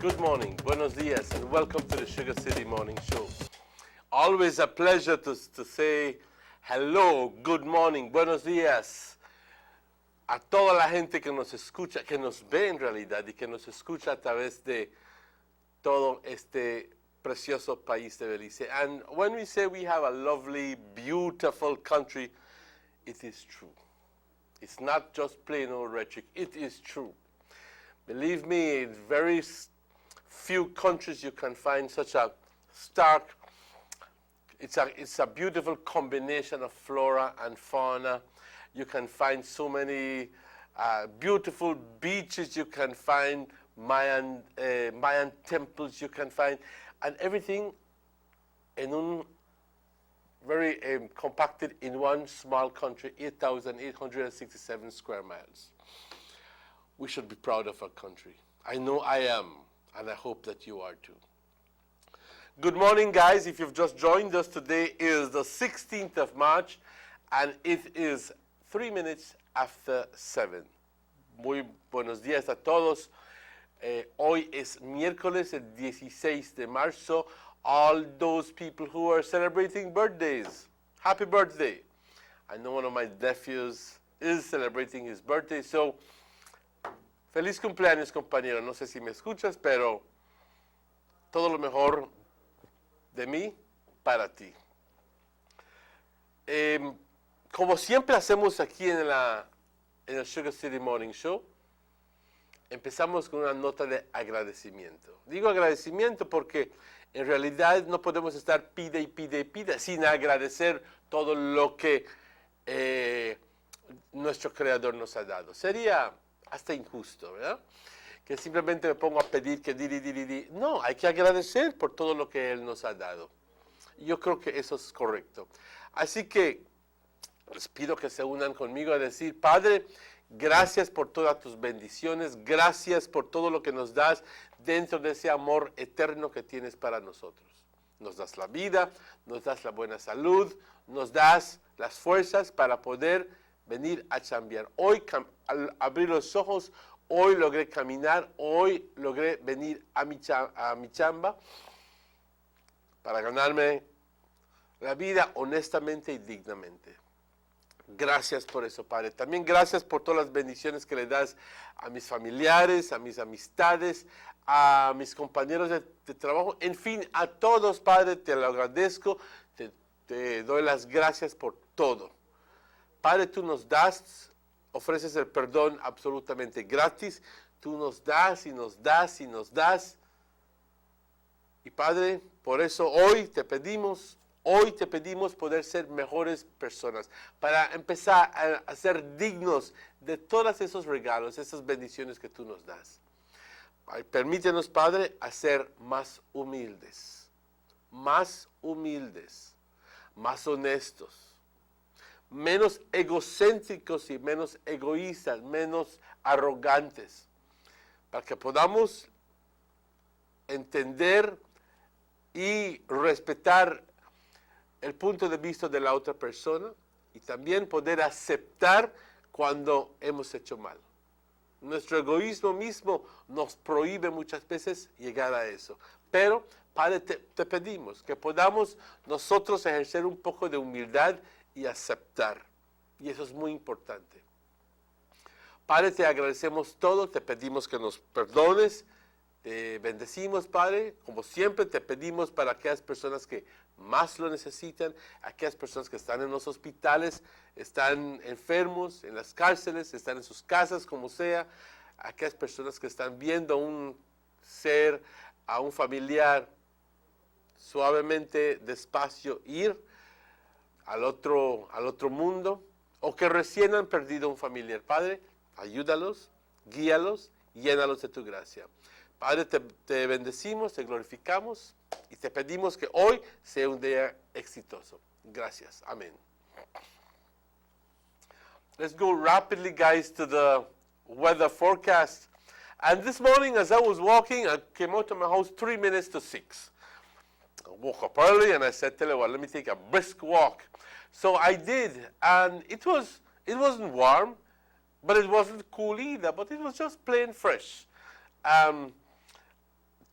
Good morning, buenos dias, and welcome to the Sugar City Morning Show. Always a pleasure to say hello, good morning, buenos dias a toda la gente que nos escucha, que nos ve en realidad y que nos escucha a través de todo este precioso país de Belice. And when we say we have a lovely, beautiful country, it is true. It's not just plain old rhetoric, it is true. Believe me, in very few countries you can find such a stark, it's a beautiful combination of flora and fauna. You can find so many beautiful beaches, you can find Mayan temples, you can find, and everything in very compacted in one small country, 8,867 square miles. We should be proud of our country. I know I am, and I hope that you are too. Good morning, guys. If you've just joined us, today is the 16th of March, and it is 3 minutes after 7. Muy buenos días a todos. Hoy es miércoles, el 16 de marzo. All those people who are celebrating birthdays, happy birthday. I know one of my nephews is celebrating his birthday, so feliz cumpleaños, compañero. No sé si me escuchas, pero todo lo mejor de mí para ti. Como siempre hacemos aquí en el Sugar City Morning Show, empezamos con una nota de agradecimiento. Digo agradecimiento porque en realidad no podemos estar pide y pide y pide sin agradecer todo lo que nuestro Creador nos ha dado. Sería hasta injusto, ¿verdad? Que simplemente me pongo a pedir que di. No, hay que agradecer por todo lo que Él nos ha dado. Yo creo que eso es correcto. Así que les pido que se unan conmigo a decir: Padre, gracias por todas tus bendiciones, gracias por todo lo que nos das dentro de ese amor eterno que tienes para nosotros. Nos das la vida, nos das la buena salud, nos das las fuerzas para poder venir a chambear. Hoy, al abrir los ojos, hoy logré caminar, hoy logré venir a mi chamba para ganarme la vida honestamente y dignamente. Gracias por eso, Padre. También gracias por todas las bendiciones que le das a mis familiares, a mis amistades, a mis compañeros de trabajo, en fin, a todos, Padre, te lo agradezco, te doy las gracias por todo. Padre, tú nos das, ofreces el perdón absolutamente gratis, tú nos das y nos das y nos das. Y Padre, por eso hoy te pedimos poder ser mejores personas, para empezar a ser dignos de todos esos regalos, esas bendiciones que tú nos das. Permítenos, Padre, a ser más humildes, más honestos, menos egocéntricos y menos egoístas, menos arrogantes, para que podamos entender y respetar el punto de vista de la otra persona y también poder aceptar cuando hemos hecho mal. Nuestro egoísmo mismo nos prohíbe muchas veces llegar a eso. Pero, Padre, te pedimos que podamos nosotros ejercer un poco de humildad y aceptar. Y eso es muy importante. Padre, te agradecemos todo, te pedimos que nos perdones, te bendecimos, Padre. Como siempre te pedimos para aquellas personas que más lo necesitan, aquellas personas que están en los hospitales, están enfermos, en las cárceles, están en sus casas, como sea, aquellas personas que están viendo a un ser, a un familiar, suavemente, despacio, ir al otro mundo, o que recién han perdido un familiar. Padre, ayúdalos, guíalos, llénalos de tu gracia. Padre, te bendecimos, te glorificamos y te pedimos que hoy sea un día exitoso. Gracias. Amén. Let's go rapidly, guys, to the weather forecast. And this morning, as I was walking, I came out of my house 3 minutes to 6. I woke up early and I said, tell you what, let me take a brisk walk. So I did, and it wasn't warm, but it wasn't cool either, but it was just plain fresh.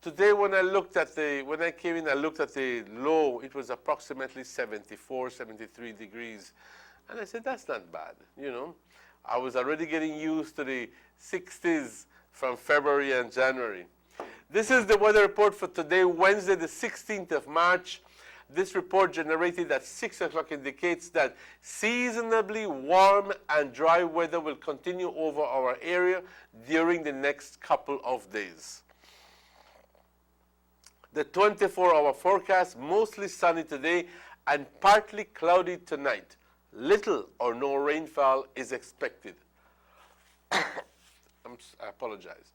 Today when I came in, I looked at the low, it was approximately 74, 73 degrees. And I said, that's not bad, you know. I was already getting used to the 60s from February and January. This is the weather report for today, Wednesday, the 16th of March. This report generated at 6 o'clock indicates that seasonably warm and dry weather will continue over our area during the next couple of days. The 24-hour forecast, mostly sunny today and partly cloudy tonight. Little or no rainfall is expected. I apologize.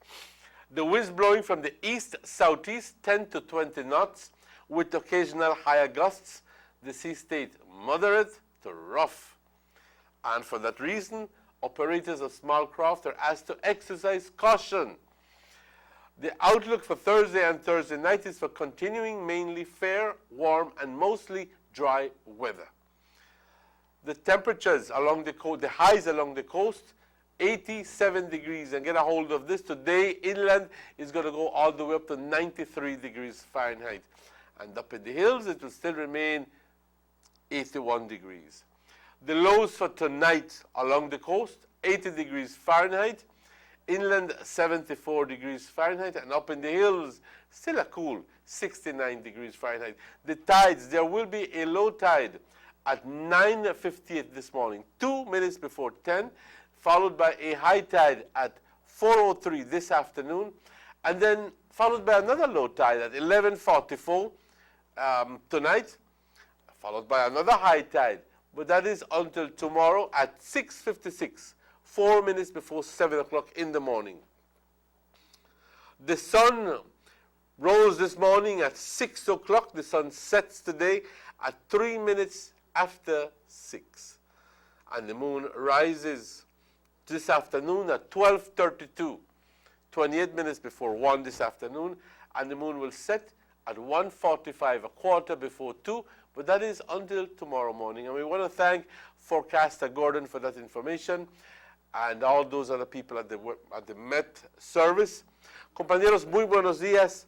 The winds blowing from the east-southeast 10 to 20 knots with occasional higher gusts. The sea state moderate to rough. And for that reason, operators of small craft are asked to exercise caution. The outlook for Thursday and Thursday night is for continuing mainly fair, warm, and mostly dry weather. The temperatures along the coast, the highs along the coast, 87 degrees. And get a hold of this. Today, inland is going to go all the way up to 93 degrees Fahrenheit. And up in the hills, it will still remain 81 degrees. The lows for tonight along the coast, 80 degrees Fahrenheit. Inland, 74 degrees Fahrenheit, and up in the hills, still a cool 69 degrees Fahrenheit. The tides, there will be a low tide at 9:58 this morning, 2 minutes before 10, followed by a high tide at 4:03 this afternoon, and then followed by another low tide at 11:44 tonight, followed by another high tide. But that is until tomorrow at 6:56. 4 minutes before 7 o'clock in the morning. The sun rose this morning at 6 o'clock. The sun sets today at 3 minutes after 6. And the moon rises this afternoon at 12:32, 28 minutes before 1 this afternoon. And the moon will set at 1:45, a quarter before 2. But that is until tomorrow morning. And we want to thank forecaster Gordon for that information, and all those other people at the Met Service. Compañeros, muy buenos días.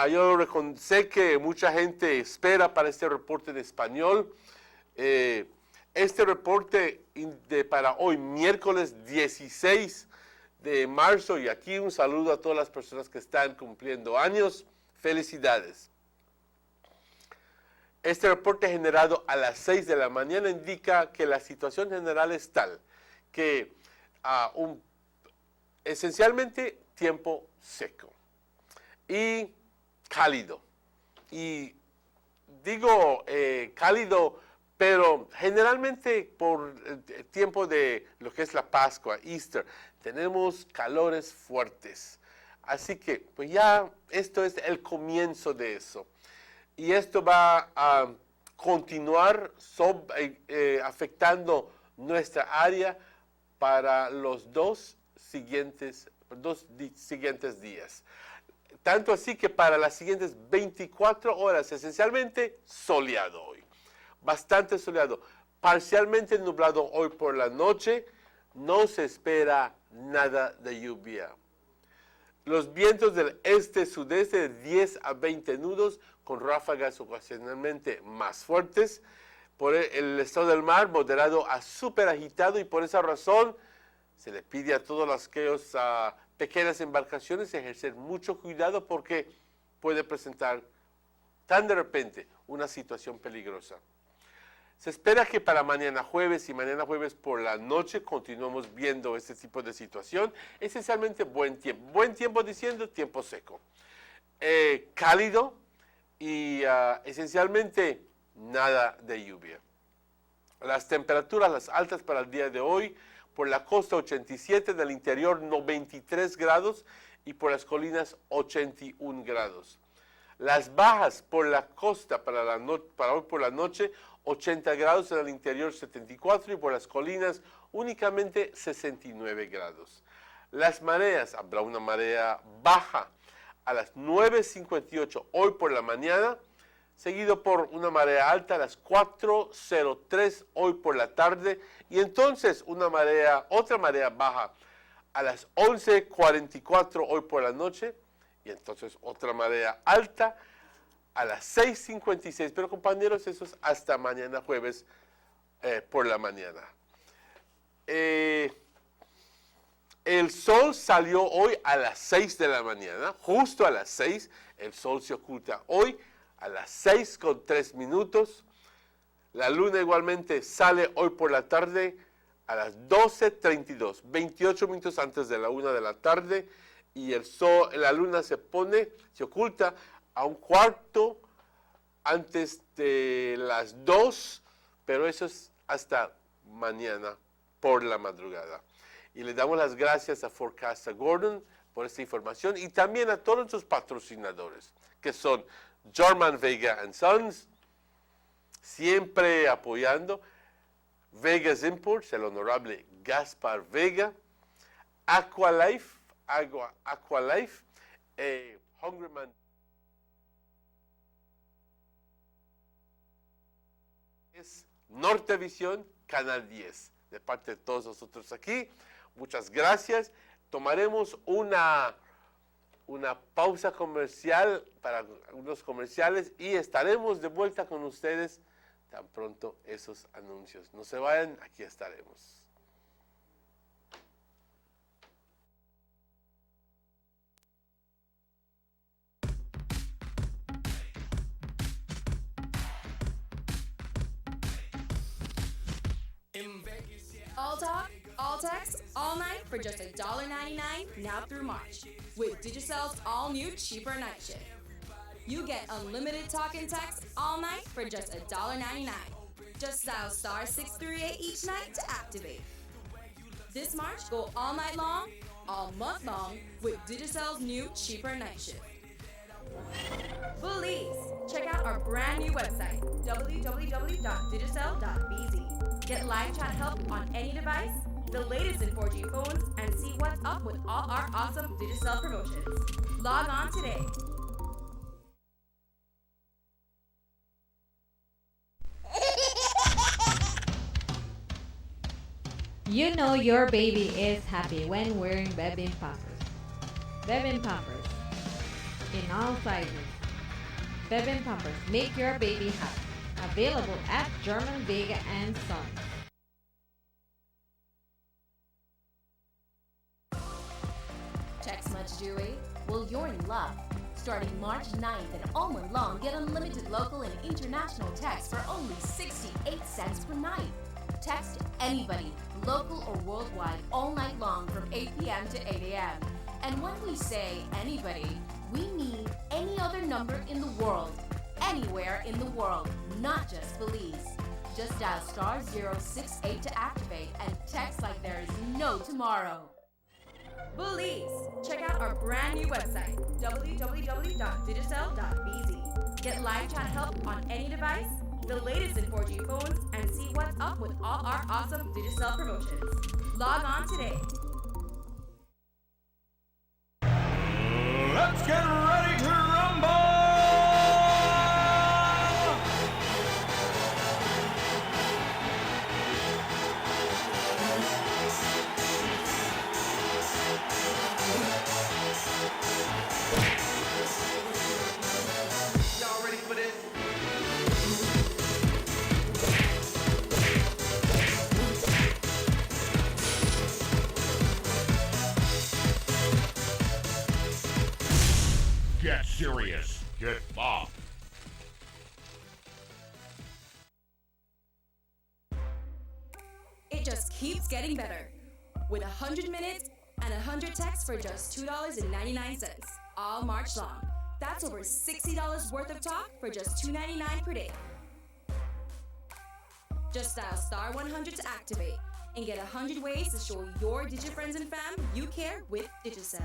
Yo sé que mucha gente espera para este reporte en español. Este reporte para hoy, miércoles 16 de marzo, y aquí un saludo a todas las personas que están cumpliendo años. Felicidades. Este reporte generado a las 6 de la mañana indica que la situación general es tal que esencialmente tiempo seco y cálido. Y digo cálido, pero generalmente por el tiempo de lo que es la Pascua, Easter, tenemos calores fuertes. Así que pues ya esto es el comienzo de eso. Y esto va a continuar afectando nuestra área para los dos siguientes días. Tanto así que para las siguientes 24 horas, esencialmente soleado hoy. Bastante soleado. Parcialmente nublado hoy por la noche. No se espera nada de lluvia. Los vientos del este-sudeste de 10 a 20 nudos, con ráfagas ocasionalmente más fuertes. Por el estado del mar, moderado a súper agitado, y por esa razón se le pide a todos aquellos pequeñas embarcaciones ejercer mucho cuidado, porque puede presentar tan de repente una situación peligrosa. Se espera que para mañana jueves y mañana jueves por la noche continuemos viendo este tipo de situación. Esencialmente buen tiempo. Buen tiempo diciendo tiempo seco. Cálido y esencialmente nada de lluvia. Las temperaturas, las altas para el día de hoy, por la costa 87, del interior 93 grados y por las colinas 81 grados. Las bajas por la costa para hoy por la noche 80 grados, en el interior 74 y por las colinas únicamente 69 grados. Las mareas, habrá una marea baja a las 9:58 hoy por la mañana, seguido por una marea alta a las 4:03 hoy por la tarde, y entonces otra marea baja a las 11:44 hoy por la noche, y entonces otra marea alta a las 6:56. Pero compañeros, eso es hasta mañana jueves por la mañana. El sol salió hoy a las 6 de la mañana, justo a las 6. El sol se oculta hoy a las 6:03. La luna igualmente sale hoy por la tarde a las 12:32, 28 minutos antes de la 1 de la tarde. Y el sol, la luna se oculta a un cuarto antes de las 2, pero eso es hasta mañana por la madrugada. Y le damos las gracias a Forecaster Gordon por esta información y también a todos sus patrocinadores, que son German Vega and Sons, siempre apoyando, Vegas Imports, el honorable Gaspar Vega, Aqualife, Hungryman, es Nortevisión, Canal 10. De parte de todos nosotros aquí, muchas gracias. Tomaremos una pausa comercial para unos comerciales y estaremos de vuelta con ustedes tan pronto esos anuncios. No se vayan, aquí estaremos. All talk, all text, all night for just $1.99 now through March with Digicel's all-new cheaper night shift. You get unlimited talk and text all night for just $1.99. Just dial *638 each night to activate. This March, go all night long, all month long with Digicel's new cheaper night shift. Please check out our brand new website, www.digicel.bz. Get live chat help on any device, the latest in 4G phones, and see what's up with all our awesome Digicel promotions. Log on today. You know your baby is happy when wearing Bebin Pampers. Bebin Pampers in all sizes. Bebin Pampers make your baby happy. Available at German Vega and Sons. Text much, Dewey? Well, you're in luck. Starting March 9th and all month long, get unlimited local and international text for only 68 cents per night. Text anybody, local or worldwide, all night long from 8 p.m. to 8 a.m. And when we say anybody, we mean any other number in the world. Anywhere in the world, not just Belize. Just dial *068 to activate and text like there is no tomorrow. Belize. Check out our brand new website, www.digicel.bz. Get live chat help on any device, the latest in 4G phones, and see what's up with all our awesome Digicel promotions. Log on today. Let's get ready to rumble! Y'all ready for this? Get serious. Get off. It just keeps getting better. With 100 minutes and 100 texts for just $2.99 all March long. That's over $60 worth of talk for just $2.99 per day. Just dial *100 to activate and get 100 ways to show your DigiFriends and fam you care with Digicel.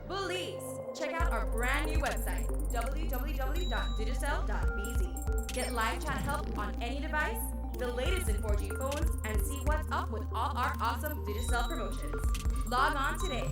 Belize. Check out our brand new website, www.digicel.bz. Get live chat help on any device, the latest in 4G phones, and see what's up with all our awesome Digicel promotions. Log on today.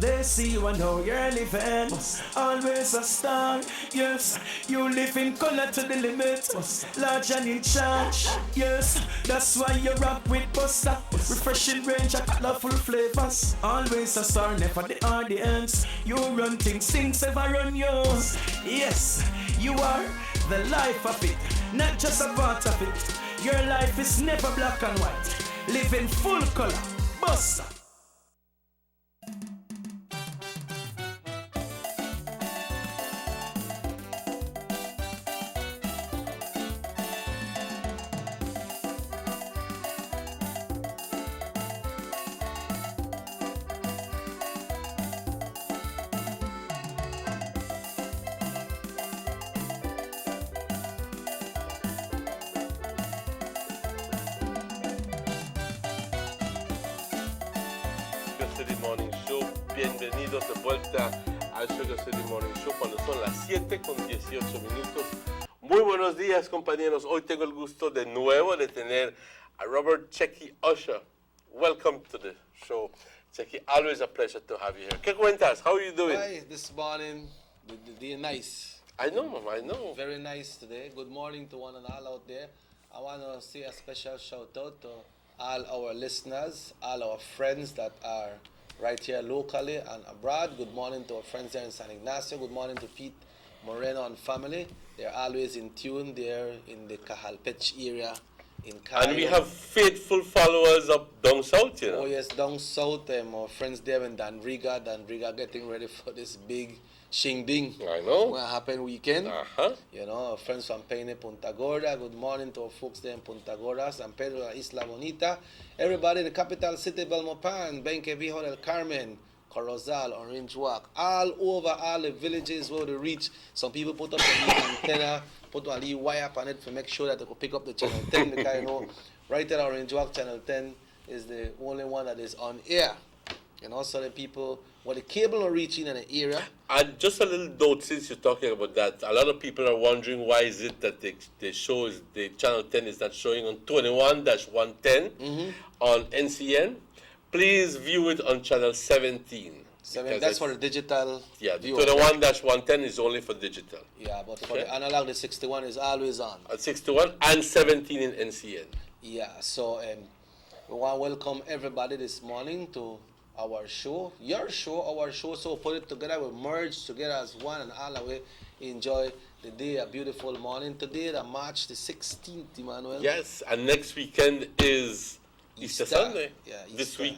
They see you and how you're living. Always a star, yes. You live in color to the limit. Large and in charge, yes. That's why you rock with Buster. Refreshing range of colorful flavors. Always a star, never the audience. You run things ever run yours. Yes, you are the life of it, not just a part of it. Your life is never black and white. Live in full color, Buster. City Morning Show. Bienvenidos de vuelta al Sugar City Morning Show cuando son las 7:18. Muy buenos días, compañeros. Hoy tengo el gusto de nuevo de tener a Robert Checky Usher. Welcome to the show. Checky, always a pleasure to have you here. ¿Qué cuentas? How are you doing? Hi, this morning, the day nice. I know. Very nice today. Good morning to one and all out there. I want to say a special shout out to all our listeners, all our friends that are right here locally and abroad. Good morning to our friends there in San Ignacio. Good morning to Pete Moreno and family. They're always in tune there in the Cajalpech area in Cairo. And we have faithful followers up down south, you know. Oh yes, down south, our friends there in Danriga getting ready for this big Shingding. I know. Will happen weekend. Uh-huh. You know, our friends from Peine, Punta Gorda. Good morning to our folks there in Punta Gorda, San Pedro, Isla Bonita. Everybody in the capital city, Belmopan, Benque Viejo del Carmen, Corozal, Orange Walk, all over all the villages where they reach. Some people put up the antenna, put a little wire up on it to make sure that they could pick up the channel 10 because, you know, right at Orange Walk, channel 10 is the only one that is on air. And also the people, the cable are reaching in the area. And just a little note, since you're talking about that, a lot of people are wondering why is it that the Channel 10 is not showing on 21-110 on NCN. Please view it on Channel 17. That's for the digital. Yeah, the view. 21-110 is only for digital. Yeah, but for the analog, the 61 is always on. At 61 and 17 in NCN. Yeah, so we want to welcome everybody this morning to our show, your show, our show. So put it together, we merge together as one and all the way. Enjoy the day, a beautiful morning. Today, the March the 16th, Emmanuel. Yes, and next weekend is Easter Sunday. Yeah, Easter.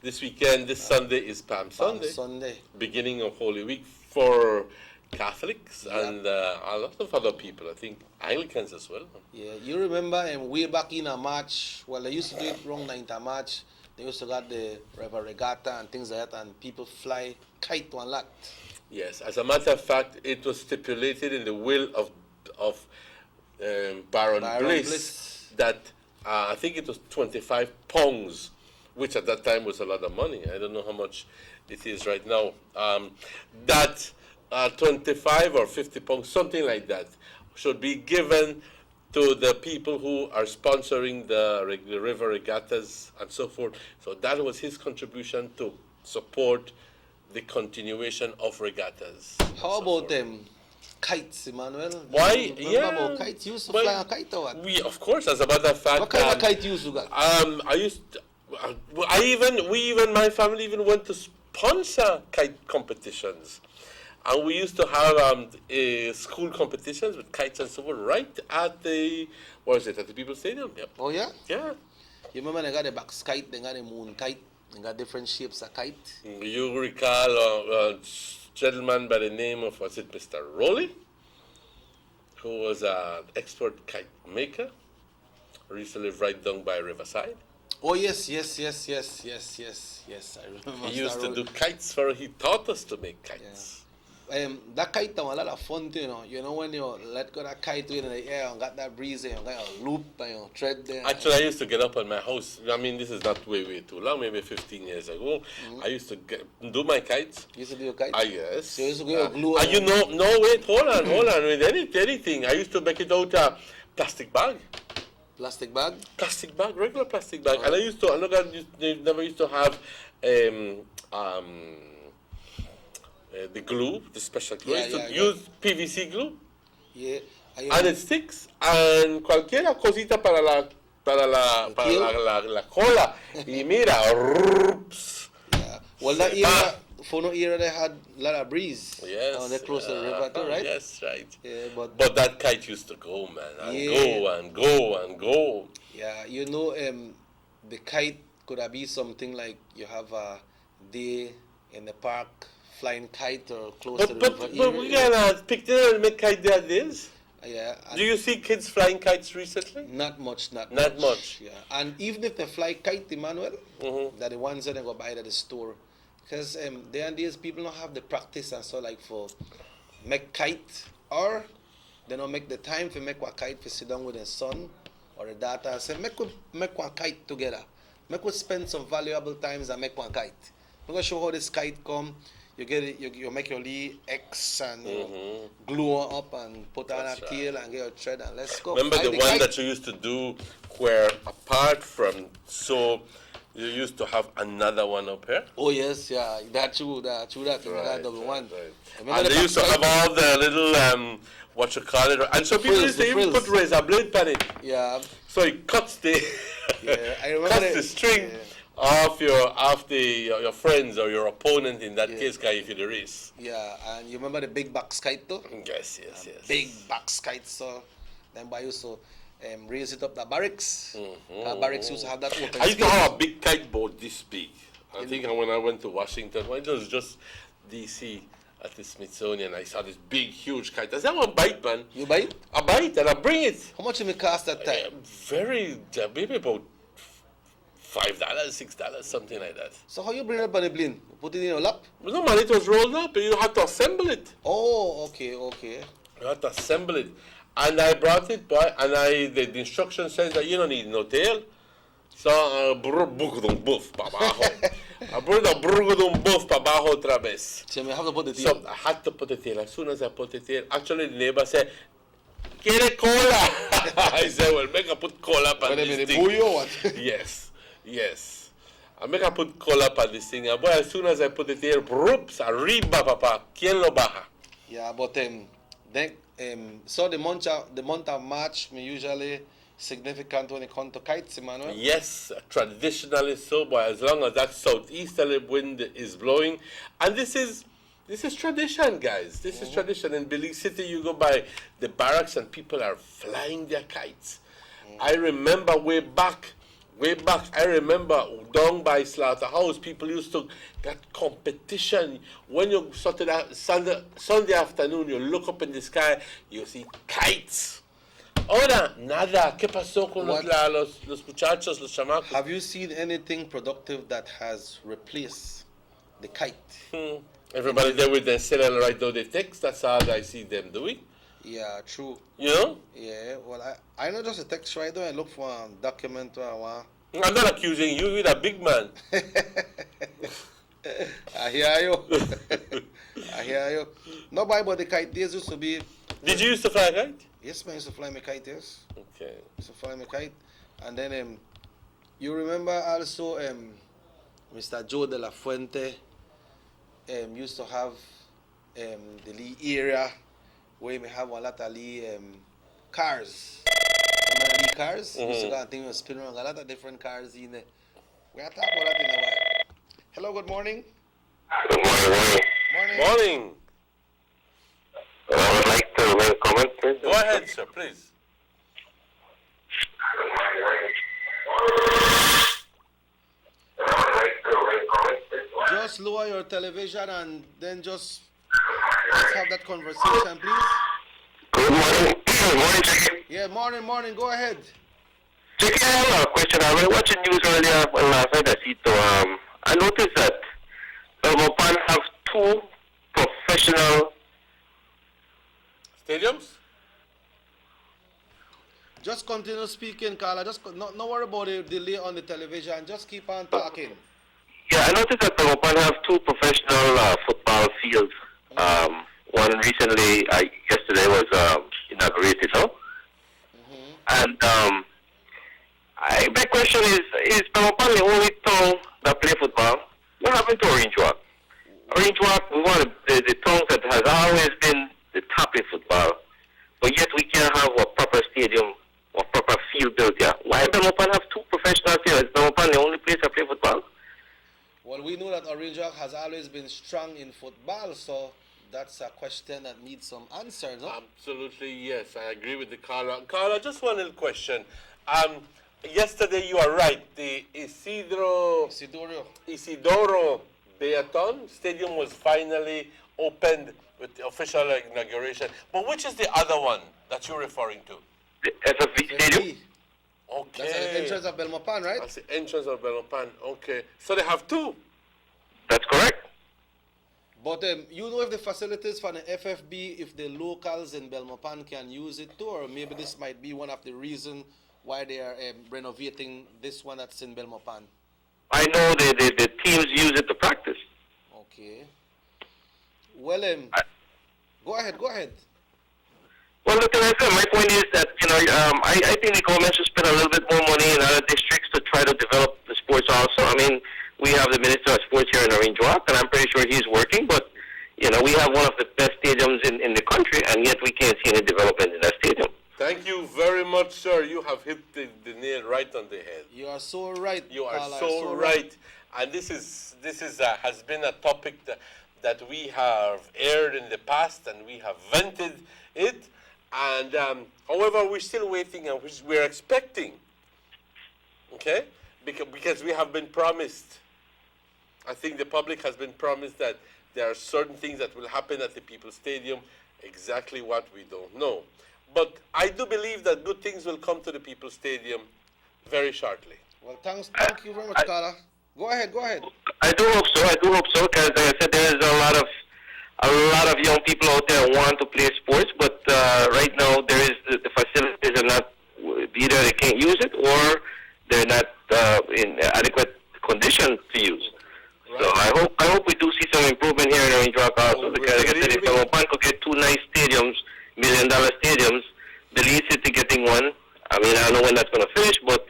This weekend, this Sunday is Palm Sunday. Sunday. Beginning of Holy Week for Catholics and a lot of other people. I think Anglicans as well. Yeah, you remember way back in March, well, they used to do it wrong 9th of March. They used to got the River Regatta and things like that, and people fly kite one lot. Yes, as a matter of fact, it was stipulated in the will of Baron Bliss that I think it was £25, which at that time was a lot of money. I don't know how much it is right now. That 25 or £50, something like that, should be given to the people who are sponsoring the river regattas and so forth. So that was his contribution to support the continuation of regattas. How about them kites, Emmanuel? Why? Remember Yeah. about kites? You used to Well, fly a kite or what? We, of course, as a matter of fact. What kind of kite you used to got? I used. My family even went to sponsor kite competitions. And we used to have school competitions with kites and so forth right at the, at the People's Stadium? Yep. Oh, yeah? Yeah. You remember they got the box kite, they got the moon kite, they got different shapes of kite. You recall a gentleman by the name of, was it Mr. Rowley, who was an expert kite maker, who used to live right down by Riverside. Oh, yes. I remember. He used to do kites he taught us to make kites. That kite was a lot of fun too, you know. You know when you let go that kite in the air and got that breeze and you got a loop and you thread there. Actually, I used to get up on my house. I mean, this is not way too long, maybe 15 years ago. I used to do my kites. You used to do your kite? Yes. So you used to go glue and you know, no, wait, hold on. With anything. I used to make it out a plastic bag. Plastic bag? Plastic bag, regular plastic bag. And I never used to have the glue, the special glue. Yeah, I used to yeah. use PVC glue, Yeah. and it sticks. And cualquiera cosita para la cola. Y mira, rrrps. Yeah. Well, that era, for no era, they had a lot of breeze. Yes. They're close to the river too, right? Yes, right. Yeah, but But that kite used to go, man, and Yeah. go and go and go. yeah, you know, the kite could have be something like you have a day in the park flying kite or close to the But river. we gotta pick them and make kite there days. Yeah. and Do you see kids flying kites recently? Not much. Not much. Yeah. And even if they fly kite, Emmanuel, Mhm. that the ones that they go buy at the store, because there and days people don't have the practice and so like for make kite, or they don't make the time for make one kite for sit down with their son or the daughter and say make one kite together. Make we spend some valuable times and make one kite. I'm gonna show how this kite come. You get it. You make your little X and you glue it up and put on a That's right. tail and get your thread and let's go. Remember Fly the one kite. that you used to do where apart from, so you used to have another one up here? Oh yes, yeah, that double one. Remember And the they used to backside? have all the little, what you call it, and some people Frills, used to the even frills. put razor blade on it. Yeah, So it cuts the, Yeah, I remember cuts that. the string Yeah. off your friends or your opponent, in that Yeah. case, guy, if you the race. yeah, and you remember the big back kite though? Yes. Big back kite, so then by used to raise it up the barracks. Barracks used to have that open I used to space. have a big kite board this big. I think when I went to Washington, when it was just DC at the Smithsonian, I saw this big, huge kite. I said, I want to bite, man. You buy it? I bite and I bring it. How much did it cost that time? Maybe about $5, $6, something like that. So how you bring it up on the plane? Put it in your lap? But no, man, it was rolled up. You had to assemble it. Oh, okay. You had to assemble it. And I brought it, boy, and the instruction says that you don't need no tail. So, buff pa abajo. I brought the brugudum buff pa abajo otra vez. So you have to put the tail. So I had to put the tail. As soon as I put the tail, actually the neighbor said, "Quiere cola?" I said, "Well, make I put cola on Wait a this minute, thing." buoy or what? Yes. I make I put cola on this thing. And boy, as soon as I put the tail, broops, arriba, papa. ¿Quién lo baja? Yeah, but then so the month of March me usually significant when it comes to kites, Emmanuel. Yes, traditionally so, but as long as that southeasterly wind is blowing, and this is tradition, guys. This is tradition. In Belize City, you go by the barracks and people are flying their kites. I remember way back. I remember down by Slaughterhouse, people used to get competition. When you Sunday afternoon, you look up in the sky, you see kites. Ahora, nada. ¿Qué pasó con What? los muchachos, los chamacos? Have you seen anything productive that has replaced the kite? Everybody there with their cell and write down the text. That's all I see them doing. Yeah, true. You know? Yeah, well, I know just a text right there. I look for a document or one. I'm not accusing you. You're a big man. I hear you. I hear you. No, but the kite days used to be. Did you used to fly a kite? Yes, man, used to fly my kite, yes. Okay. Used to fly my kite. And then, you remember also Mr. Joe de la Fuente used to have the Lee area where we have a lot of Lee cars. Remember the Lee cars? Used to go and think we were spinning around a lot of different cars in there. We'll talk about that in a while. Hello, good morning. Good morning. Morning. Morning. I would like to make a comment, please. Go ahead, sir, please. Just lower your television and then just let's have that conversation, please. Good morning. Good morning, Jackie. Yeah, morning. Go ahead. Jackie, I have a question. I was watching news earlier last night. I noticed that Belmopan have two professional. Stadiums? Just continue speaking, Carla. Just no worry about the delay on the television. Just keep on talking. Yeah, I noticed that Belmopan have two professional football fields. One recently, yesterday was inaugurated, no? And my question is Belmopan the only town that play football? What happened to Orange Walk? Orange Walk, we want the town that has always been the top in football, but yet we can't have a proper stadium or proper field built here. Why Belmopan have two professional fields? Is Belmopan the only place I play football? Well, we know that Orange Walk has always been strong in football, so that's a question that needs some answers, no? Absolutely, yes. I agree with the caller. Caller, just one little question. Yesterday, you are right. The Isidoro Beaton Stadium was finally opened with the official inauguration. But which is the other one that you're referring to? The FFV Stadium? Okay. That's at the entrance of Belmopan, right? That's the entrance of Belmopan. Okay. So they have two. That's correct. But you know if the facilities for the FFB, if the locals in Belmopan can use it too, or maybe this might be one of the reasons why they are renovating this one that's in Belmopan. I know the teams use it to practice. Okay. Well, go ahead. Well, look, like I said, my point is that, I think the government should spend a little bit more money in other districts to try to develop the sports also. I mean, we have the Minister of Sports here in Orange Walk, and I'm pretty sure he's working, but, we have one of the best stadiums in the country, and yet we can't see any development in that stadium. Thank you very much, sir. You have hit the nail right on the head. You are so right. You are Paula, so right. And this has been a topic that we have aired in the past, and we have vented it. And however, we're still waiting, and we're expecting. Okay, because we have been promised. I think the public has been promised that there are certain things that will happen at the People's Stadium. Exactly what we don't know. But I do believe that good things will come to the People's Stadium very shortly. Well, thank you very much, Carla. Go ahead. I do hope so, because like I said, there is a lot of young people out there who want to play sports, but right now the facilities are not, either they can't use it or they're not in adequate condition to use. Right. So I hope we do see some improvement here in Orange Walk also, because like I said, if Belmopan could get two nice stadiums, $1 million stadiums, the Leeds City getting one. I mean, I don't know when that's going to finish, but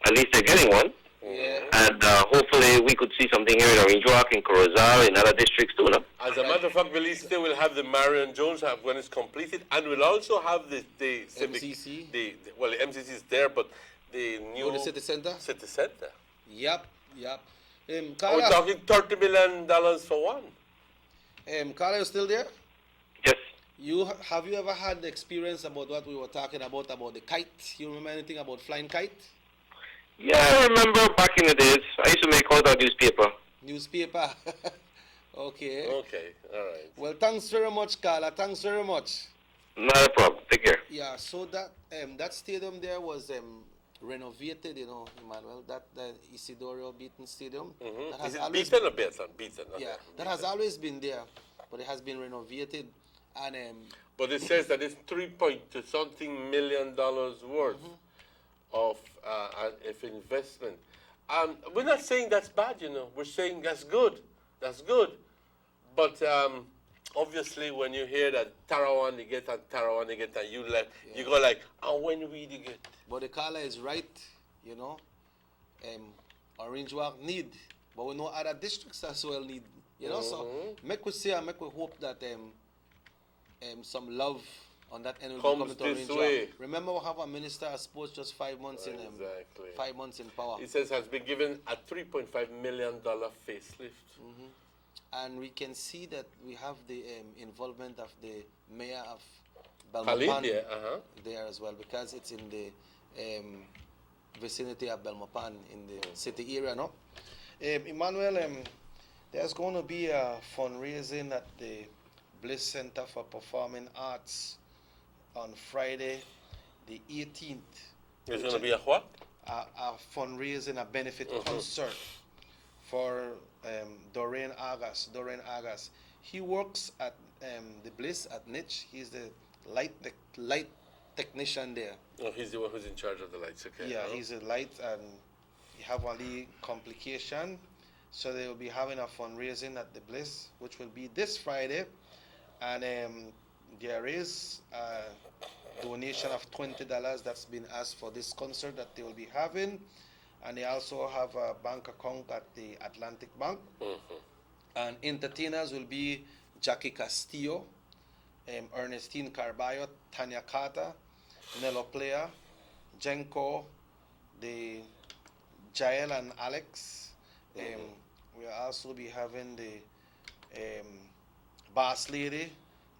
at least they're getting one. Yeah. And hopefully we could see something here in Orange Walk, in Corozal, in other districts too. No? As a matter of fact, the Leeds City will have the Marion Jones when it's completed, and we'll also have the MCC. The MCC is there, but the new the city center. City Center. Yep. We're Carla, talking $30 million for one. Carla, you still there? Yes. Have you ever had the experience about what we were talking about the kite? You remember anything about flying kite? Yeah, I remember back in the days. I used to make out a newspaper. Newspaper. Okay. Okay, all right. Well, thanks very much, Carla. Thanks very much. Not a problem. Take care. Yeah, so that stadium there was renovated, Emmanuel, that Isidoro Beaton Stadium. Mm-hmm. That has Is it always Beaton or Beaton? Beaton. Okay. Yeah, that has always been there, but it has been renovated, and But it says that it's $3.something million worth of investment. We're not saying that's bad, We're saying that's good. That's good. But obviously, when you hear that Tarawan they get and you go like, when we get? But the caller is right, Orange Walk need, but we know other districts as well need, So make we say and make we hope that some love on that end will be coming to Orange Walk. Remember, we have a minister of sports just 5 months in 5 months in power. It says has been given a $3.5 million facelift. And we can see that we have the involvement of the mayor of Belmopan there as well, because it's in the vicinity of Belmopan in the city area, no? Emmanuel, there's going to be a fundraising at the Bliss Center for Performing Arts on Friday, the 18th. There's going to be a what? A fundraising, a benefit concert for Doreen Agas. He works at the Bliss at Niche. He's the light technician there. Oh, he's the one who's in charge of the lights, okay. Yeah, he's a light, and he have only complication. So they will be having a fundraising at the Bliss, which will be this Friday. And there is a donation of $20 that's been asked for this concert that they will be having. And they also have a bank account at the Atlantic Bank. And entertainers will be Jackie Castillo, Ernestine Carballo, Tanya Carter, Nello Player, Jenko, the Jael and Alex. We'll also be having the Bass Lady,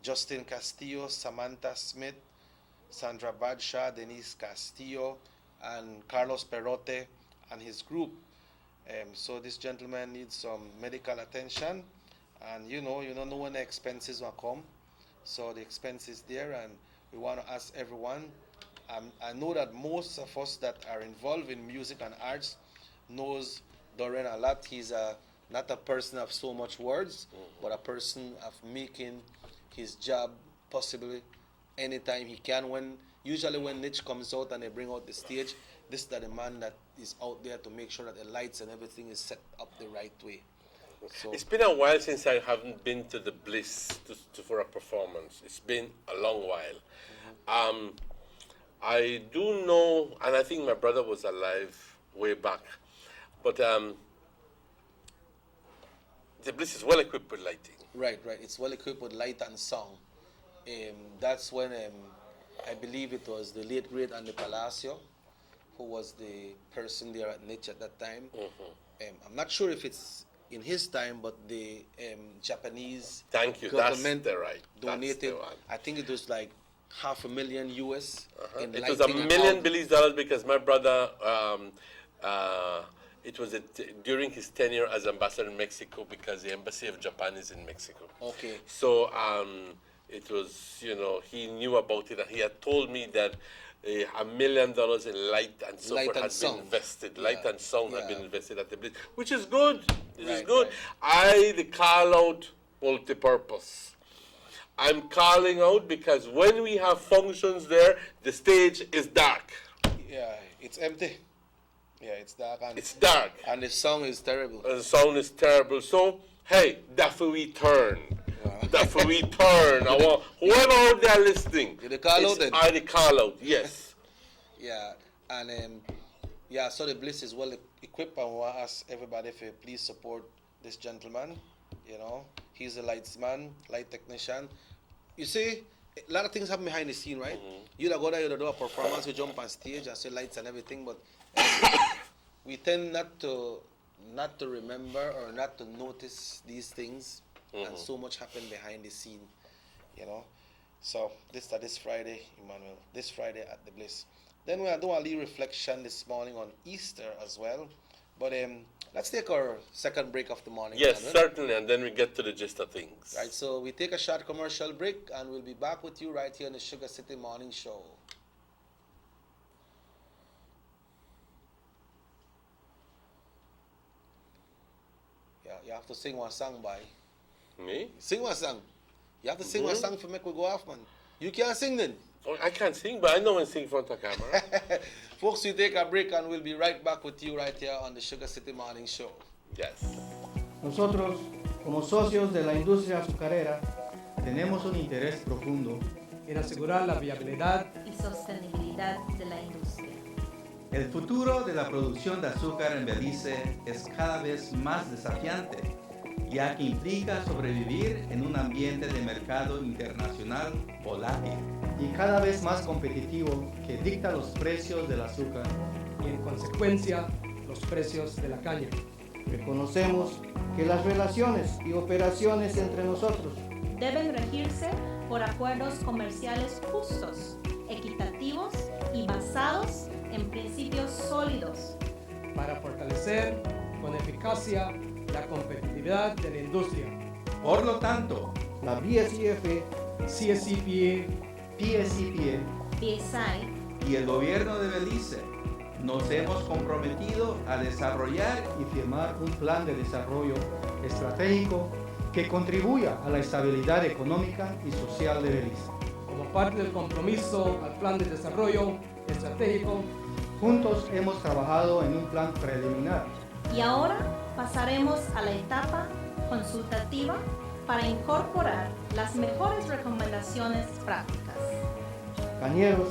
Justin Castillo, Samantha Smith, Sandra Bradshaw, Denise Castillo, and Carlos Perote and his group. So this gentleman needs some medical attention, and you don't know when the expenses will come. So the expense is there, and we want to ask everyone. I know that most of us that are involved in music and arts knows Doreen a lot. He's not a person of so much words, but a person of making his job possibly anytime he can. Usually when Niche comes out and they bring out the stage, this is the man that is out there to make sure that the lights and everything is set up the right way. So It's been a while since I haven't been to the Bliss for a performance. It's been a long while. I do know, and I think my brother was alive way back, but the Bliss is well equipped with lighting. Right. It's well equipped with light and sound. That's when I believe it was the late great Andy Palacio, who was the person there at Niche at that time. I'm not sure if it's in his time, but the Japanese Thank you. government That's the right. donated. That's the one. I think it was like $500,000 US. In It was $1 lighting million out. Belize dollars because my brother, it was during his tenure as ambassador in Mexico, because the embassy of Japan is in Mexico. Okay. So it was, he knew about it, and he had told me that $1 million in light and so Light forth and had sound. been invested. Light Yeah, and sound had yeah. been invested at the Bliss, which is good. It is Right, good. The call out multi-purpose. I'm calling out because when we have functions there, the stage is dark. Yeah, it's empty. Yeah, it's dark It's dark. and the song is terrible. And the sound is terrible. So, hey, that's where we turn. That's where we turn. I want whoever out there listening. Did they call out then? I the call out, yes. Yeah, and so the Bliss is well equipped, and we want to ask everybody if you please support this gentleman. He's a lightsman, light technician. You see, a lot of things happen behind the scene, right? You go there, you do a performance, you jump on stage and see lights and everything, but we tend not to remember or not to notice these things, and so much happen behind the scene, So this Friday, Emmanuel, this Friday at the Bliss. Then we are doing a little reflection this morning on Easter as well, but let's take our second break of the morning. Yes, Emmanuel. certainly, and then we get to the gist of things. Right, so we take a short commercial break, and we'll be back with you right here on the Sugar City Morning Show. Yeah, you have to sing one song, boy. Me? Sing one song. You have to sing one song for make we go off, man. You can't sing then. Oh, I can't sing, but I know when to sing in front of camera. Folks, we take a break, and we'll be right back with you right here on the Sugar City Morning Show. Yes. Nosotros, como socios de la industria azucarera, tenemos un interés profundo en asegurar la viabilidad y sostenibilidad de la industria. El futuro de la producción de azúcar en Belice es cada vez más desafiante, ya que implica sobrevivir en un ambiente de mercado internacional volátil y cada vez más competitivo que dicta los precios del azúcar. y en consecuencia los precios de la caña. Reconocemos que las relaciones y operaciones entre nosotros deben regirse por acuerdos comerciales justos, equitativos y basados en principios sólidos para fortalecer con eficacia la competitividad de la industria. Por lo tanto, la BSEF, CSCPA, PSCPA BSI y el gobierno de Belice nos hemos comprometido a desarrollar y firmar un plan de desarrollo estratégico que contribuya a la estabilidad económica y social de Belice. como parte del compromiso al plan de desarrollo estratégico. Juntos hemos trabajado en un plan preliminar y ahora pasaremos a la etapa consultativa para incorporar las mejores recomendaciones prácticas. cañeros,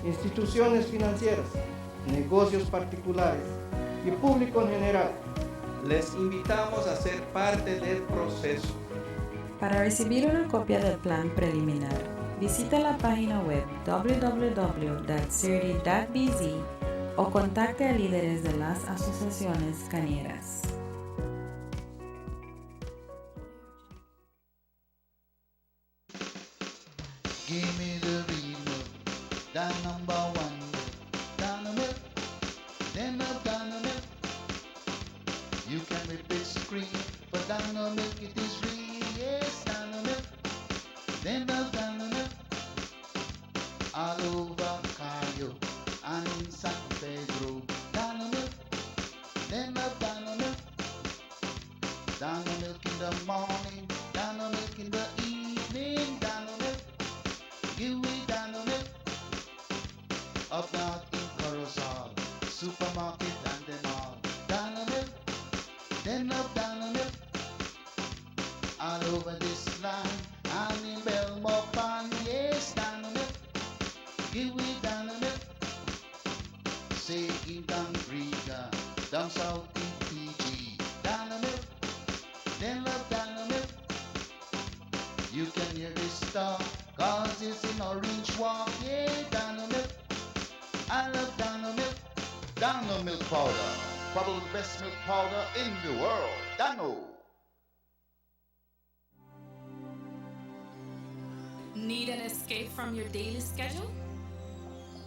instituciones financieras, negocios particulares y público en general. Les invitamos a ser parte del proceso. Para recibir una copia del plan preliminar, visita la página web www.cirdi.bz o contacte a líderes de las asociaciones cañeras. Give me the real milk, the number one milk, Dano milk, then the Dano milk. You can replace cream, but Dano milk it is real, yes, Dano milk, then the Dano milk. All over Cayo and in San Pedro, Dano milk, then the Dano milk. Dano milk in the morning, Dano milk in the evening, Dano milk. Give me Dano milk. Up north in Corozal, supermarket and then all. Dano milk, then up Dano milk. All over this land and in Belmopan, yes, Dano milk. Give me Dano milk. Say in Danbriga, down south in PG, Dano milk, then up Dano milk. You can hear this stuff. Cause it's in Orange Walk, yeah, Dano milk. I love Dano milk. Dano milk powder. Probably the best milk powder in the world. Dano. Need an escape from your daily schedule?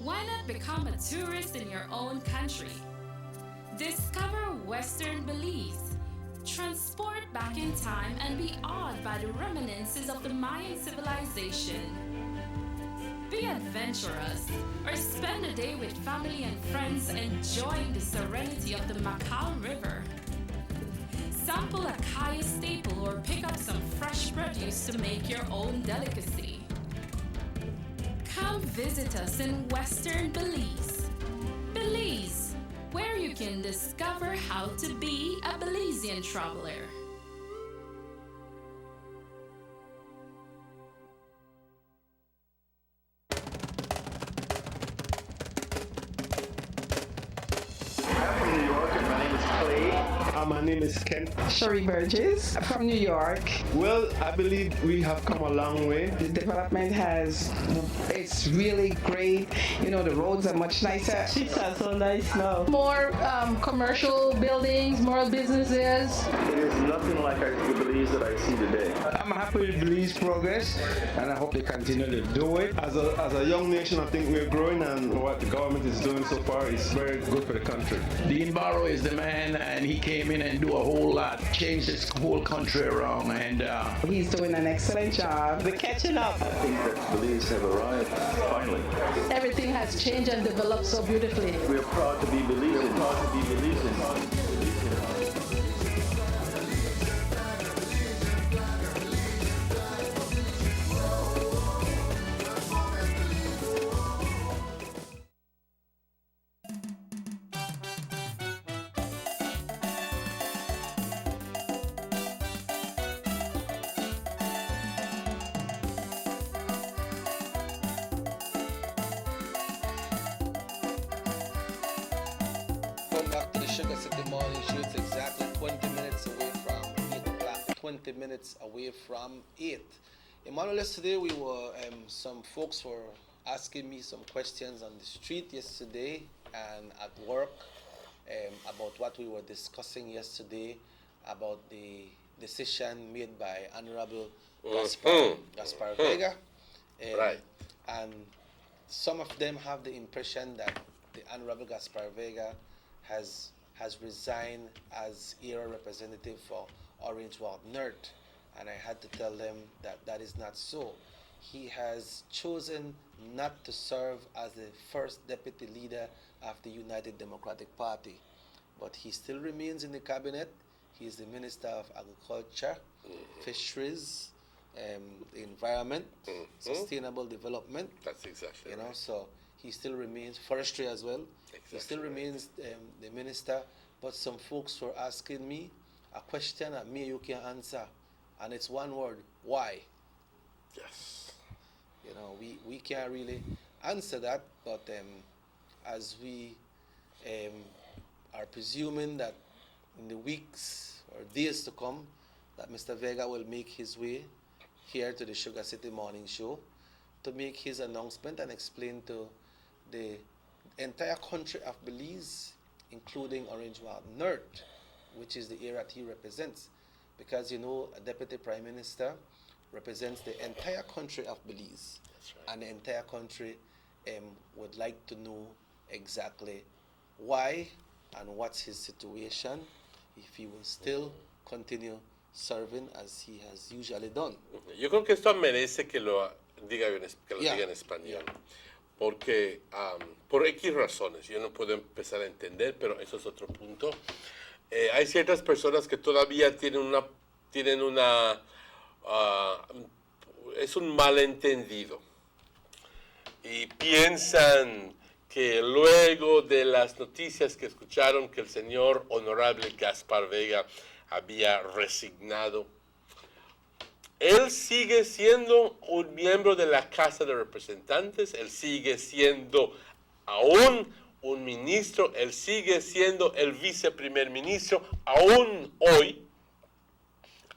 Why not become a tourist in your own country? Discover Western Belize. Transport back in time and be awed by the reminiscences of the Mayan civilization. Be adventurous or spend a day with family and friends enjoying the serenity of the Macau River. Sample a Kaya staple or pick up some fresh produce to make your own delicacy. Come visit us in Western Belize. Belize, where you can discover how to be a Belizean traveler. My name is Ken. Sherry Burgess from New York. Well, I believe we have come a long way. The development it's really great. You know, the roads are much nicer. Streets are so nice now. More commercial buildings, more businesses. It is nothing like the Belize that I see today. I'm happy with Belize progress, and I hope they continue to do it. As a young nation, I think we're growing, and what the government is doing so far is very good for the country. Dean Barrow is the man, and he came in and do a whole lot, change this whole country around, and he's doing an excellent job. We're catching up. I think that Belize have arrived finally. Everything has changed and developed so beautifully. We're proud to be Belizean. Proud to be Belizean. Sugar City Morning Show. It's exactly 20 minutes away from 8 o'clock. 20 minutes away from 8. Emmanuel, today we were, some folks were asking me some questions on the street yesterday and at work about what we were discussing yesterday about the decision made by Honorable Gaspar Vega. Right. And some of them have the impression that the Honorable Gaspar Vega has resigned as era representative for Orange Walk North, and I had to tell them that that is not so. He has chosen not to serve as the first deputy leader of the United Democratic Party, but he still remains in the cabinet. He is the Minister of Agriculture, Fisheries, the Environment, Sustainable Development. That's exactly you know, right. so he still remains forestry as well. He still remains the minister, but some folks were asking me a question that me you can answer, and it's one word: why? Yes. You know, we can't really answer that, but as we are presuming that in the weeks or days to come that Mr. Vega will make his way here to the Sugar City Morning Show to make his announcement and explain to the entire country of Belize, including Orange Walk North, which is the area that he represents. Because you know, a Deputy Prime Minister represents the entire country of Belize. That's right. And the entire country would like to know exactly why and what's his situation, if he will still continue serving as he has usually done. Yo creo que esto merece que lo diga Yeah. diga en español, porque por X razones, yo no puedo empezar a entender, pero eso es otro punto. Hay ciertas personas que todavía tienen una es un malentendido y piensan que luego de las noticias que escucharon que el señor honorable Gaspar Vega había resignado, él sigue siendo un miembro de la Casa de Representantes, él sigue siendo aún un ministro, él sigue siendo el viceprimer ministro, aún hoy,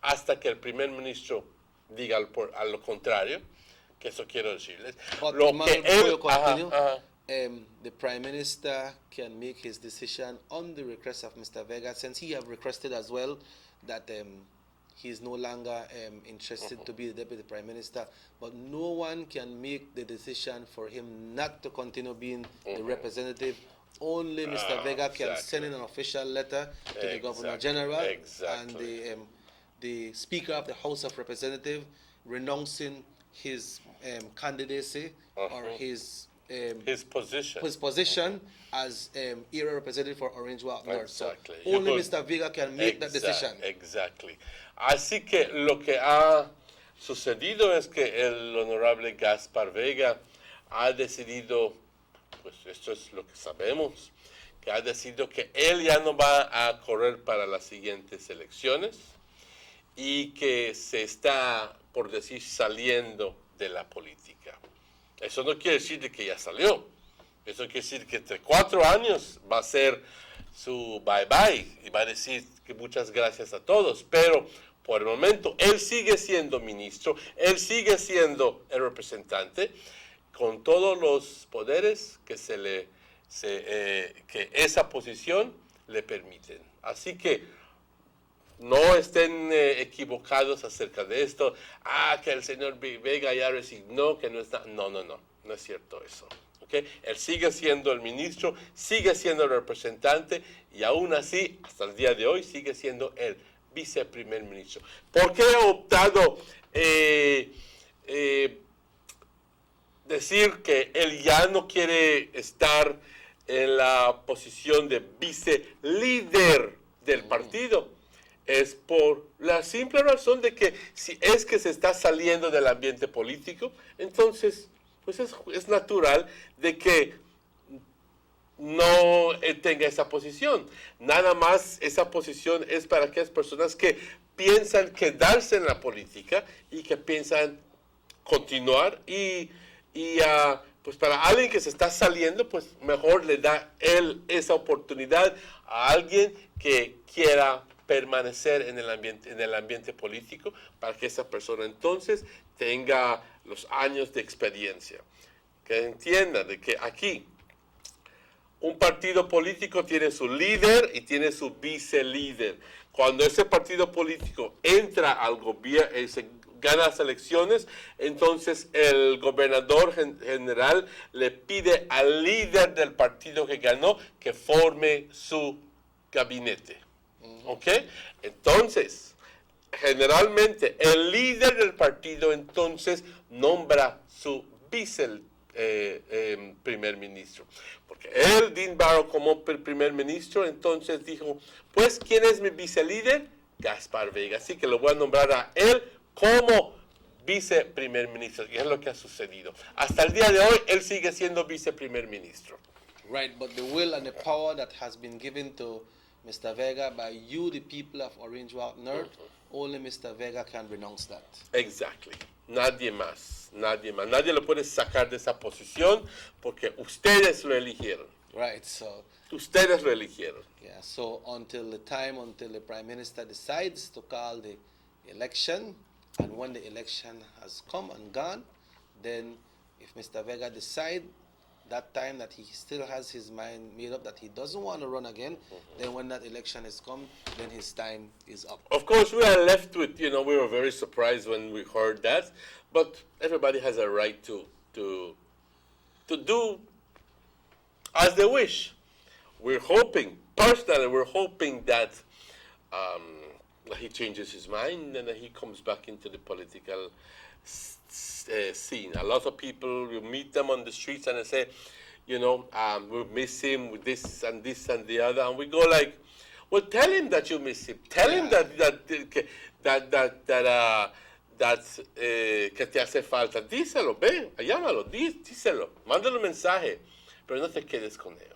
hasta que el primer ministro diga a lo contrario, que eso quiero decirles. But Lo man, que before él, you continue, ajá. The Prime Minister can make his decision on the request of Mr. Vega, since he have requested as well that he is no longer interested to be the Deputy Prime Minister, but no one can make the decision for him not to continue being the representative. Only Mr. Vega can send in an official letter to the Governor General and the Speaker of the House of Representatives renouncing his candidacy or his position as area representative for Orange Walk North. So only Mr. Vega can make that decision. Exactly. Así que lo que ha sucedido es que el honorable Gaspar Vega ha decidido, pues esto es lo que sabemos, que ha decidido que él ya no va a correr para las siguientes elecciones y que se está, por decir, saliendo de la política. Eso no quiere decir de que ya salió. Eso quiere decir que entre 4 años va a ser su bye-bye y va a decir que muchas gracias a todos. Pero por el momento él sigue siendo ministro, él sigue siendo el representante con todos los poderes que que esa posición le permiten. Así que no estén equivocados acerca de esto. Que el señor Vega ya resignó, que no está. No es cierto eso. ¿Okay? Él sigue siendo el ministro, sigue siendo el representante y aún así, hasta el día de hoy, sigue siendo el viceprimer ministro. ¿Por qué ha optado decir que él ya no quiere estar en la posición de vicelíder del partido? Es por la simple razón de que si es que se está saliendo del ambiente político, entonces pues es natural de que no tenga esa posición. Nada más esa posición es para aquellas personas que piensan quedarse en la política y que piensan continuar y pues para alguien que se está saliendo, pues mejor le da él esa oportunidad a alguien que quiera permanecer en el ambiente político para que esa persona entonces tenga los años de experiencia. Que entienda de que aquí un partido político tiene su líder y tiene su vicelíder. Cuando ese partido político entra al gobierno, gana las elecciones, entonces el gobernador general le pide al líder del partido que ganó que forme su gabinete. ¿Ok? Entonces, generalmente el líder del partido entonces nombra su viceprimer ministro. Porque él, Dean Barrow, como primer ministro, entonces dijo, pues, ¿quién es mi vicelíder? Gaspar Vega. Así que lo voy a nombrar a él como viceprimer ministro. Y es lo que ha sucedido. Hasta el día de hoy, él sigue siendo viceprimer ministro. Right, but the will and the power that has been given to Mr. Vega by you, the people of Orange Walk North, only Mr. Vega can renounce that. Exactly. Nadie más. Nadie lo puede sacar de esa posición porque ustedes lo eligieron. Right, so... Ustedes lo eligieron. Yeah, so until the Prime Minister decides to call the election, and when the election has come and gone, then if Mr. Vega decide that time that he still has his mind made up that he doesn't want to run again, then when that election has come, then his time is up. Of course, we are left with, we were very surprised when we heard that, but everybody has a right to do as they wish. We're hoping, personally, that he changes his mind and that he comes back into the political scene. A lot of people, you meet them on the streets and they say, we miss him with this and the other, and we go like, well, tell him that you miss him. Tell him that que te hace falta. Díselo, ve, llámalo, díselo, mándale un mensaje, pero no te quedes con ello.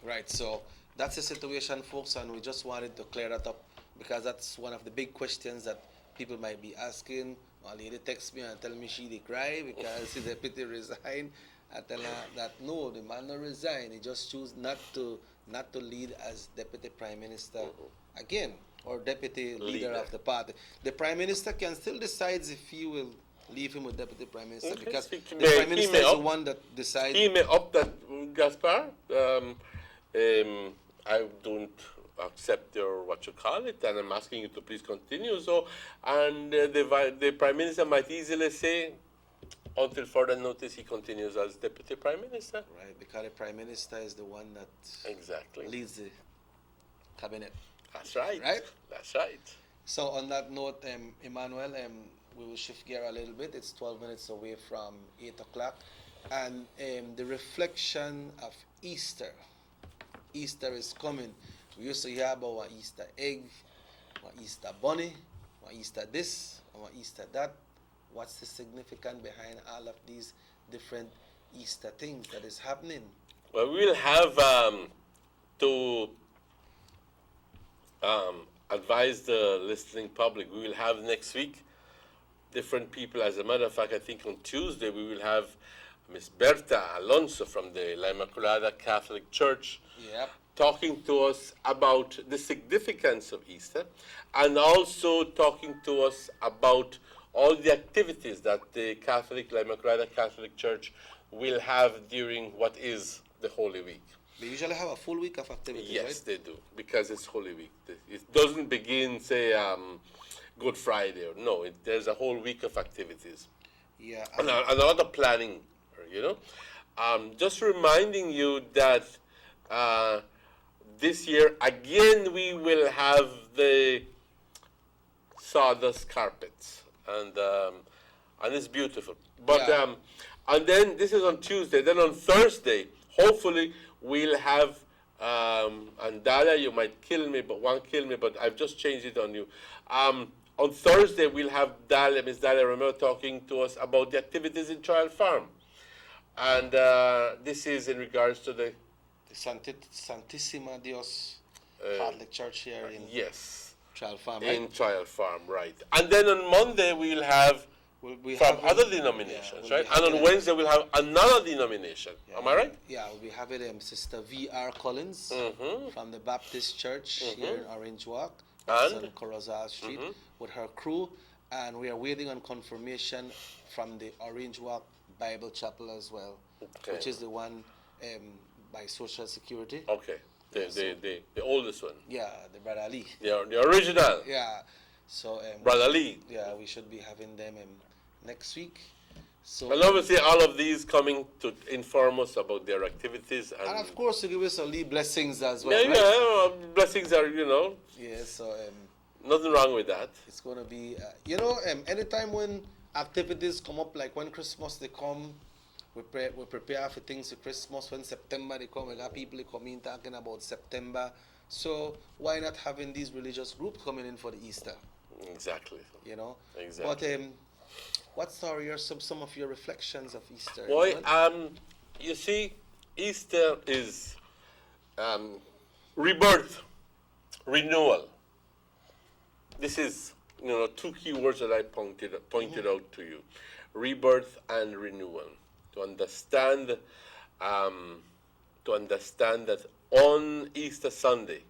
Right, so that's the situation, folks, and we just wanted to clear that up because that's one of the big questions that people might be asking. A lady texts me and tell me she did cry because the deputy resigned. I tell her that no, the man not resign. He just choose not to lead as deputy prime minister again or deputy leader of the party. The prime minister can still decide if he will leave him with deputy prime minister because the prime minister is the one that decides. He may opt that, Gaspar. I don't accept your what you call it, and I'm asking you to please continue. So, and the prime minister might easily say, until further notice, he continues as deputy prime minister. Right, because the prime minister is the one that leads the cabinet. That's right. Right. That's right. So on that note, Emmanuel, we will shift gear a little bit. It's 12 minutes away from 8 o'clock, and the reflection of Easter. Easter is coming. We used to hear about one Easter egg, one Easter bunny, one Easter this, and one Easter that. What's the significance behind all of these different Easter things that is happening? Well, we'll have to advise the listening public. We will have next week different people. As a matter of fact, I think on Tuesday we will have Miss Berta Alonso from the La Inmaculada Catholic Church talking to us about the significance of Easter and also talking to us about all the activities that the La Inmaculada Catholic Church will have during what is the Holy Week. They usually have a full week of activities, yes, right? they do, because it's Holy Week. It doesn't begin, say, Good Friday. No, there's a whole week of activities. Yeah. And a lot of planning, just reminding you that this year, again, we will have the sawdust carpets. And it's beautiful. But and then this is on Tuesday. Then on Thursday, hopefully we'll have and Dalia, you might kill me, but I've just changed it on you. On Thursday we'll have Miss Dalia Romero talking to us about the activities in Trial Farm, and this is in regards to the Santissima Dios Catholic Church here in Trial Farm, right? In Trial Farm, right. And then on Monday we'll have from other denominations, right? And on Wednesday we'll have another denomination. Am I right? Yeah, we'll be having Sister V.R. Collins from the Baptist Church here in Orange Walk on Corozal Street with her crew. And we are waiting on confirmation from the Orange Walk Bible Chapel as well, which is the one by Social Security. Okay. The oldest one. Yeah, the Brother Ali. The original. Yeah. So Brother Ali. Yeah, we should be having them next week. So and obviously all of these coming to inform us about their activities and of course to give us some blessings as well. Yeah, blessings are Yeah, so nothing wrong with that. It's gonna be anytime when activities come up, like when Christmas they come. We prepare for things for Christmas. When September they come, we got people coming talking about September. So why not having these religious groups coming in for the Easter? Exactly. Exactly. But what's some of your reflections of Easter? Boy, you see, Easter is rebirth, renewal. This is two key words that I pointed out to you: rebirth and renewal. To understand to understand that on Easter Sunday,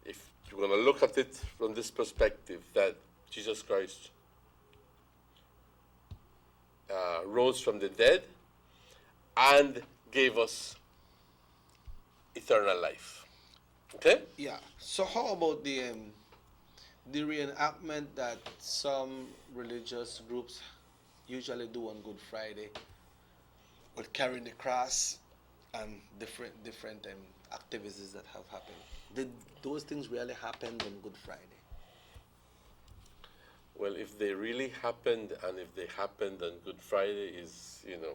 if you're going to look at it from this perspective, that Jesus Christ rose from the dead and gave us eternal life. Okay? Yeah. So how about the reenactment that some religious groups usually do on Good Friday, with carrying the cross and different activities that have happened? Did those things really happen on Good Friday? Well, if they really happened, and if they happened on Good Friday, is, you know.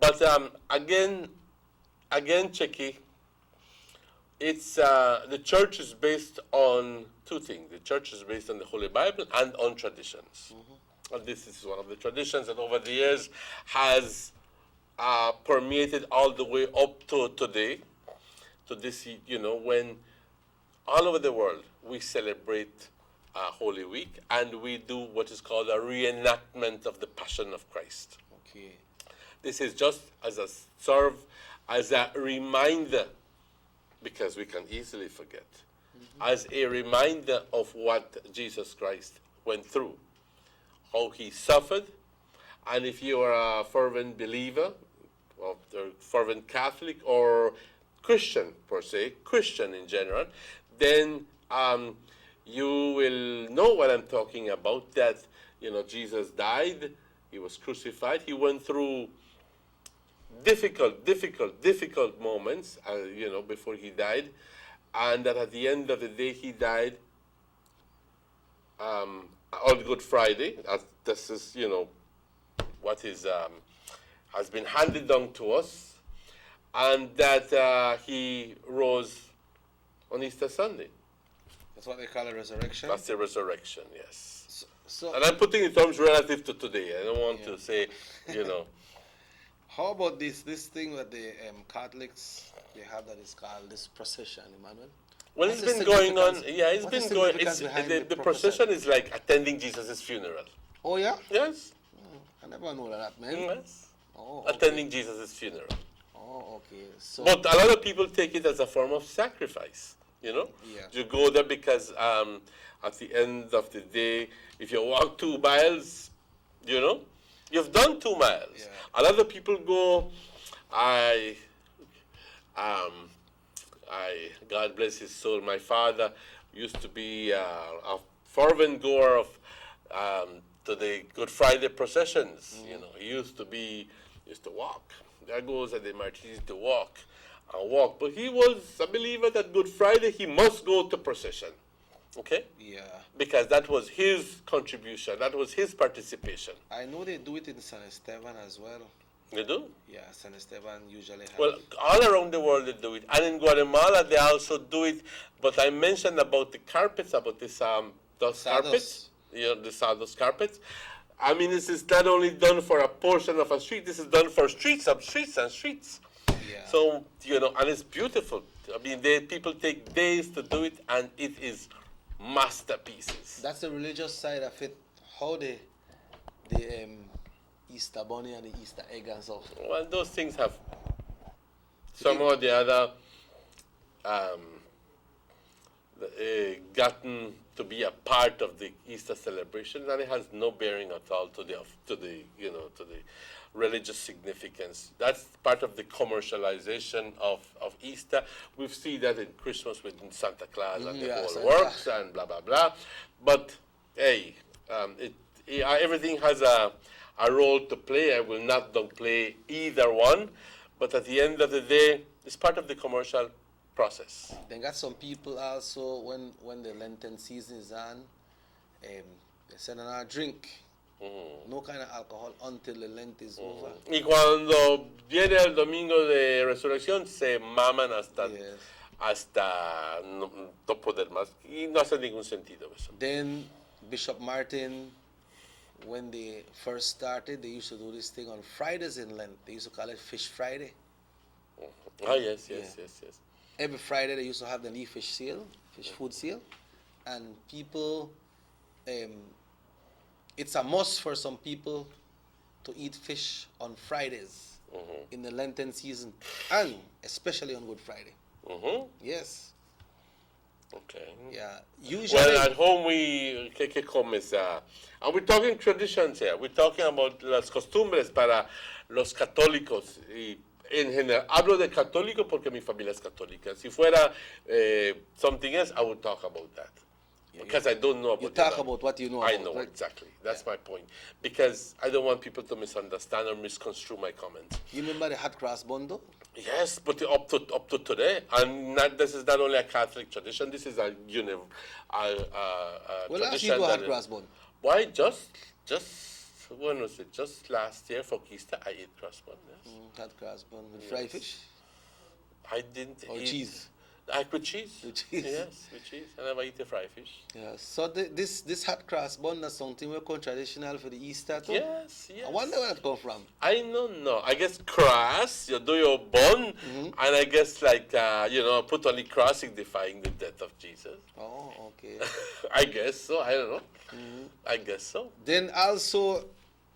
But again, Checky, it's the church is based on two things. The church is based on the Holy Bible and on traditions. And this is one of the traditions that over the years has permeated all the way up to today, to this, you know, when all over the world we celebrate Holy Week, and we do what is called a reenactment of the Passion of Christ. Okay. This is just serve as a reminder, because we can easily forget, as a reminder of what Jesus Christ went through, how he suffered. And if you are a fervent believer, or a fervent Catholic, or Christian per se, Christian in general, then you will know what I'm talking about, that, you know, Jesus died, he was crucified, he went through difficult moments, you know, before he died, and that at the end of the day he died on Good Friday. This is, you know, what is has been handed down to us, and that he rose on Easter Sunday. That's what they call a resurrection? That's the resurrection, yes. So and I'm putting in terms relative to today. I don't want to say, you know. How about this thing that the Catholics, they have, that is called this procession, Emmanuel? Well, What's it's the been going on. significance- Yeah, it's what's the been going. significance It's, behind the procession is like attending Jesus' funeral. Oh, yeah? Yes. I never know that, man. Yes. Oh, Attending Jesus' funeral. Oh, okay. So, But a lot of people take it as a form of sacrifice, you know? Yeah. You go there because at the end of the day, if you walk 2 miles, you know, you've done 2 miles. Yeah. A lot of people go, God bless his soul, my father used to be a fervent goer of to the Good Friday processions. You know, he used to walk. There goes Eddie Martin, he used to walk and walk. But he was a believer that Good Friday he must go to procession. Okay? Yeah. Because that was his contribution, that was his participation. I know they do it in San Esteban as well. They do? Yeah, San Esteban usually have. Well, all around the world they do it. And in Guatemala they also do it. But I mentioned about the carpets, about this dust carpets. You know, the sawdust carpets. I mean, this is not only done for a portion of a street, this is done for streets and streets. Yeah. So, you know, and it's beautiful. I mean, people take days to do it, and it is masterpieces. That's the religious side of it. How the Easter bunny and the Easter egg and stuff. Well, those things have somehow or the other gotten to be a part of the Easter celebration, and it has no bearing at all to the religious significance. That's part of the commercialization of Easter. We see that in Christmas with Santa Claus and the whole Santa. works and blah blah blah. But hey, everything has a role to play. I will not downplay either one, but at the end of the day, it's part of the commercial process. Then got some people also, when the Lenten season is on, they send a drink. No kind of alcohol until the Lent is over. Y cuando viene el domingo de resurrección, se maman hasta no poder más. Y no hace ningún sentido eso. Then Bishop Martin, when they first started, they used to do this thing on Fridays in Lent. They used to call it Fish Friday. Oh, yes. Every Friday they used to have the leaf fish sale, fish food sale, and people, it's a must for some people to eat fish on Fridays. in the Lenten season, and especially on Good Friday. Yes. Okay. Yeah. Usually. Well, at home ¿qué comes? And we're talking traditions here. We're talking about las costumbres para los católicos. Y en general, hablo de católico porque mi familia es católica. Si fuera something else, I would talk about that. Because I don't know about You talk about what you know I about, know, right? exactly. That's my point. Because I don't want people to misunderstand or misconstrue my comments. You remember the hot cross bun though? Yes, but up to today, and this is not only a Catholic tradition. This is a Well, tradition. last year you had cross bun. Why just when was it? Just last year for Easter, I ate cross bun. Yes. Hot cross bun with fried fish. I didn't Or eat cheese. Like with cheese. With cheese. Yes, with cheese. I never eat the fried fish. Yeah. So this hot cross bun is something we call traditional for the Easter too. Yes. I wonder where it come from. I don't know. I guess cross, you do your bun, and I guess put only cross signifying the death of Jesus. Oh, okay. I guess so. I don't know. I guess so. Then also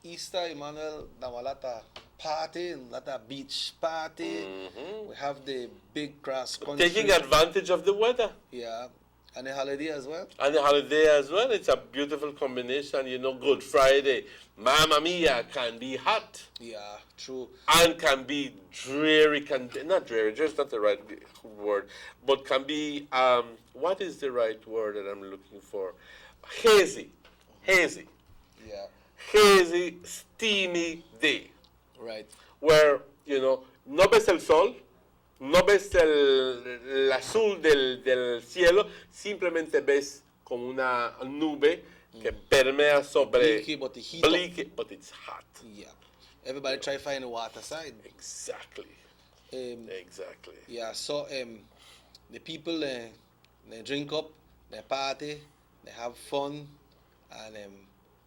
Easter, Emmanuel, there was a lot of party, a lot of beach party. We have the big cross country. Taking advantage of the weather. Yeah. And the holiday as well. And the holiday as well. It's a beautiful combination. Good Friday, Mamma Mia, can be hot. Yeah, true. And can be dreary, not dreary, just not the right word, but can be, what is the right word that I'm looking for? Hazy. Yeah. Hazy, steamy day. Right. Where, no ves el sol, no ves el azul del cielo, simplemente ves como una nube que permea sobre... Bleaky, but the heat bleaky, but it's hot. Yeah. Everybody try to find the water side. Exactly. Exactly. Yeah, so the people, they drink up, they party, they have fun, and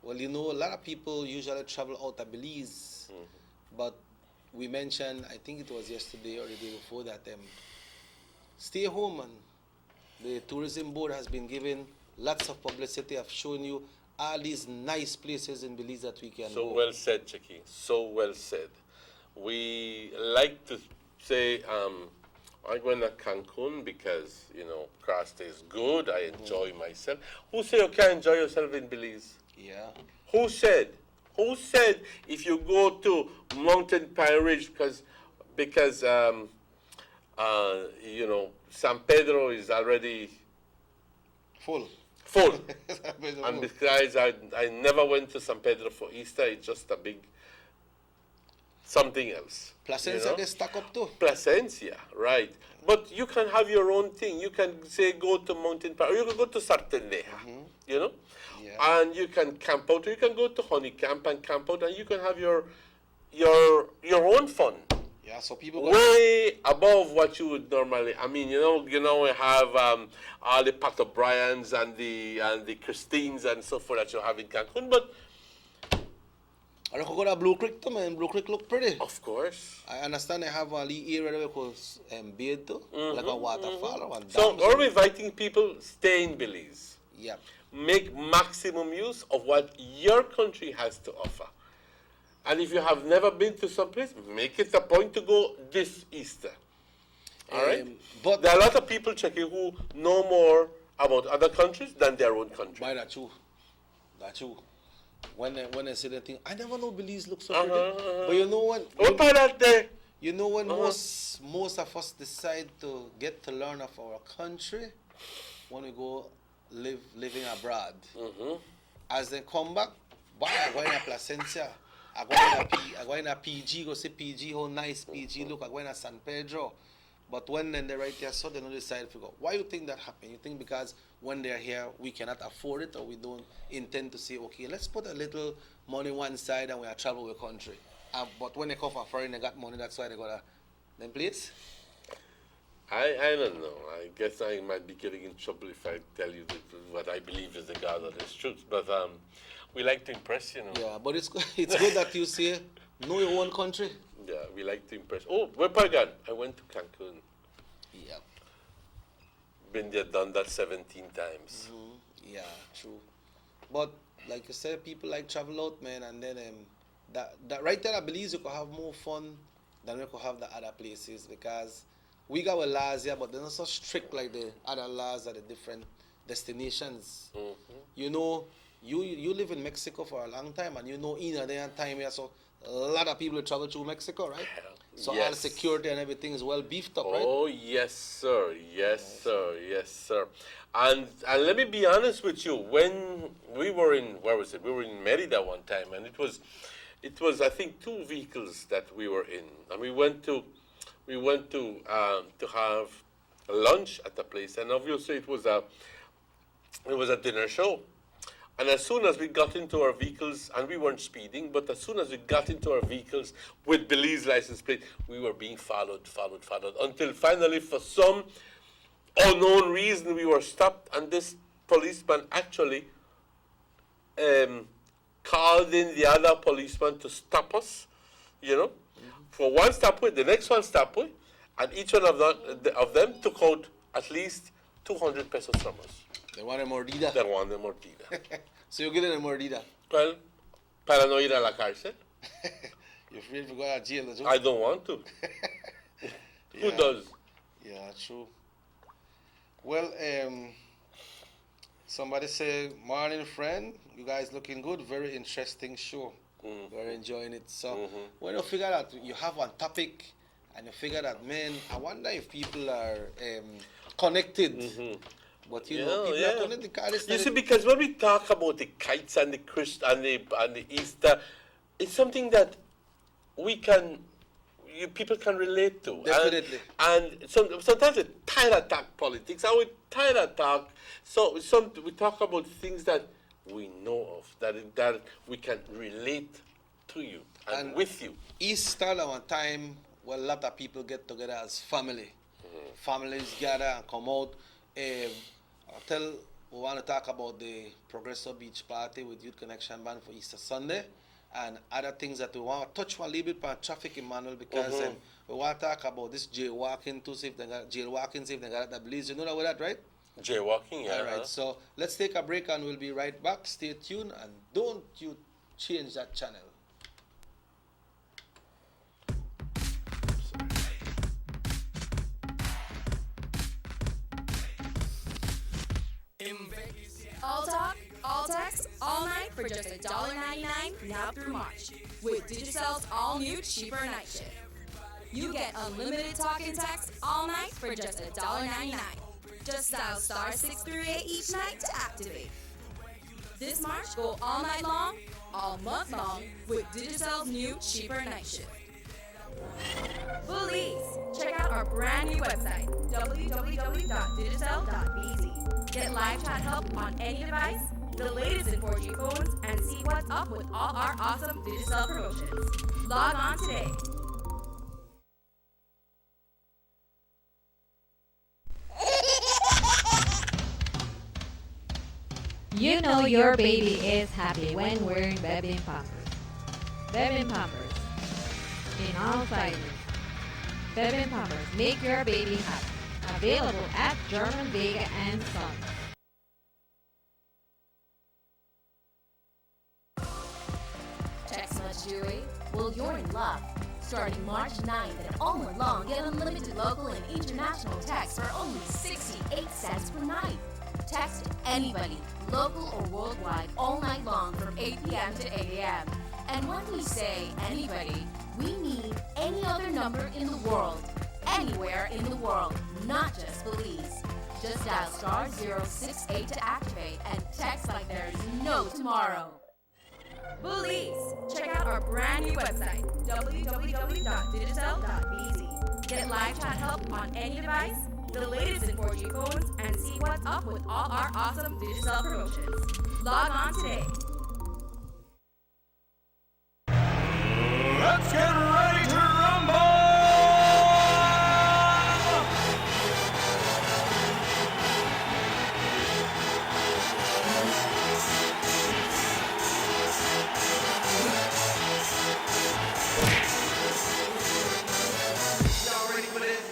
a lot of people usually travel out of Belize, but we mentioned, I think it was yesterday or the day before, that stay home, and the tourism board has been given lots of publicity of showing you all these nice places in Belize that we can So go. well said, Chicky. So well said. We like to say, I'm going to Cancun because, cross is good. I enjoy myself. Who said you can't enjoy yourself in Belize? Yeah. Who said? Who said if you go to Mountain Pine Ridge because San Pedro is already full. And besides, I never went to San Pedro for Easter. It's just a big something else. Placencia gets stuck up too. Placencia, right. But you can have your own thing. You can say go to Mountain Park, or you can go to Sarteneja, Yeah. and you can camp out, or you can go to Honey Camp and camp out, and you can have your own fun. Yeah, so people way above what you would normally. I mean, we have all the Pat O'Briens and the Christines and so forth that you have in Cancun, but I could go to Blue Creek too, man. Blue Creek look pretty. Of course. I understand they have a little area where we call bathe too, like a waterfall or a dam. So are we inviting people stay in Belize? Yeah. Make maximum use of what your country has to offer. And if you have never been to some place, make it a point to go this Easter. All right? But there are a lot of people checking who know more about other countries than their own country. Why that's true? That's true. When they say that thing, I never know Belize looks so pretty. But you know what? You know when most of us decide to get to learn of our country, when we go living abroad. As they come back, boy, I go in a Placencia. I go in a PG, go see PG, how nice PG look. I go in a San Pedro. But when then they right here, so they don't decide to go. Why you think that happened? You think because when they're here, we cannot afford it, or we don't intend to say, okay, let's put a little money one side and we are travel with country. But when they come for foreign, they got money, that's why they go to them place? I don't know. I guess I might be getting in trouble if I tell you what I believe is the God of this truth. But we like to impress, Yeah, but it's good that you say, know your own country. Yeah, we like to impress. Oh, where Pagan? I went to Cancun. Yeah. Been there, done that 17 times. Yeah, true. But like you said, people like travel out, man, and then that right there, I believe you could have more fun then we could have the other places, because we got our laws here, but they're not so strict like the other laws at the different destinations. You know, you live in Mexico for a long time, and you know in a day and time here, so a lot of people travel through Mexico, right? So all the security and everything is well beefed up, right? Oh, yes, sir. Yes, sir. Yes, sir. And let me be honest with you. When we were in, where was it? We were in Merida one time, and it was I think 2 vehicles that we were in, and we went to have lunch at the place, and obviously it was a dinner show. And as soon as we got into our vehicles, and we weren't speeding, but as soon as we got into our vehicles with Belize license plate, we were being followed, until finally, for some unknown reason, we were stopped, and this policeman actually called in the other policeman to stop us, you know. For one stopway, the next one stopway, and each one of them took out at least 200 pesos from us. They want a mordida. They want a mordida. So you're getting a mordida? Well, para no ir a la cárcel. You're afraid to go to jail, too? I don't want to. Who does? Yeah, true. Well, somebody say, morning, friend. You guys looking good. Very interesting show. Very enjoying it. So when you figure out you have one topic, and you figure that, man, I wonder if people are connected. But you know, people are connected. You see, because when we talk about the kites and the and the Easter, it's something that people can relate to. Definitely. And sometimes we tire attack politics, and we tire attack. So we talk about things that we know of, that we can relate to you and with you. Easter at one time, well, a lot of people get together as family. Families gather and come out. We want to talk about the Progresso Beach Party with Youth Connection Band for Easter Sunday, and other things that we want to touch a little bit on traffic, Emmanuel, because we want to talk about this jaywalking too, see if they got the Belize. You know that, right? Jaywalking, yeah. All right, so let's take a break and we'll be right back. Stay tuned and don't you change that channel. All talk, all text, all night for just $1.99 now through March. With Digicel's all-new cheaper night shift. You get unlimited talk and text all night for just $1.99. Just dial *638 each night to activate. This March, go all night long, all month long with Digicel's new cheaper night shift. Belize. Check out our brand new website, www.digicel.bz. Get live chat help on any device, the latest in 4G phones, and see what's up with all our awesome Digicel promotions. Log on today. You know your baby is happy when wearing Bebin Pampers. Bebin Pampers. In all sizes. Bebin Pampers make your baby happy. Available at German Vega and Sons. Text much jewelry? Well, you're in luck. Starting March 9th and all month long, get unlimited local and international texts for only 68 cents per night. Text anybody, local or worldwide, all night long from 8 p.m. to 8 a.m. And when we say anybody, we mean any other number in the world. Anywhere in the world, not just Belize. Just dial *068 to activate and text like there's no tomorrow. Belize. Check out our brand new website, www.digicel.bz. Get live chat help on any device, the latest in 4G phones, and see what's up with all our awesome Digicel promotions. Log on today. Let's get ready to rumble! Y'all ready for this?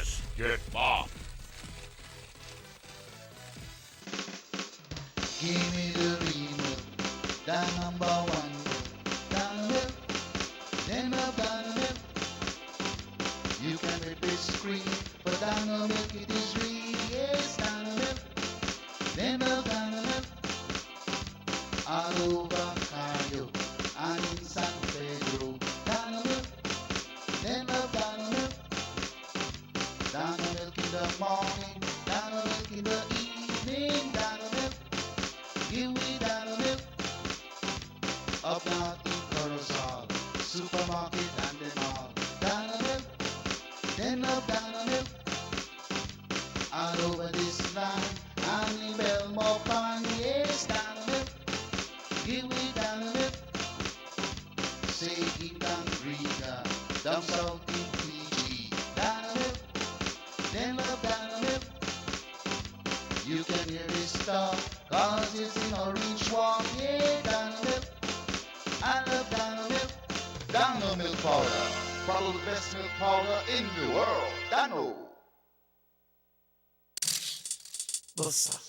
Let's get mobbed. Give me the remote, the number one. Down milk, then up down milk. You can make this scream, but down milk it is real. Yes, down milk, then up down milk. All over Cayo and in San Pedro. Down milk, then up down milk. Down milk in the morning, down milk in the evening. Down milk, give me down milk. Up north in Corozal, supermarket and the mall. Down milk, then up down milk. All over this land, and in Belmore Pond, yes, down milk. Give me down milk. Say it down Greta, down south in Fiji. Down milk, then up down milk. You can hear it stop, cause it's in Orange Walk, yeah, down milk. I love Dano milk. Dano milk powder. Probably the best milk powder in the world. Dano. Bossa.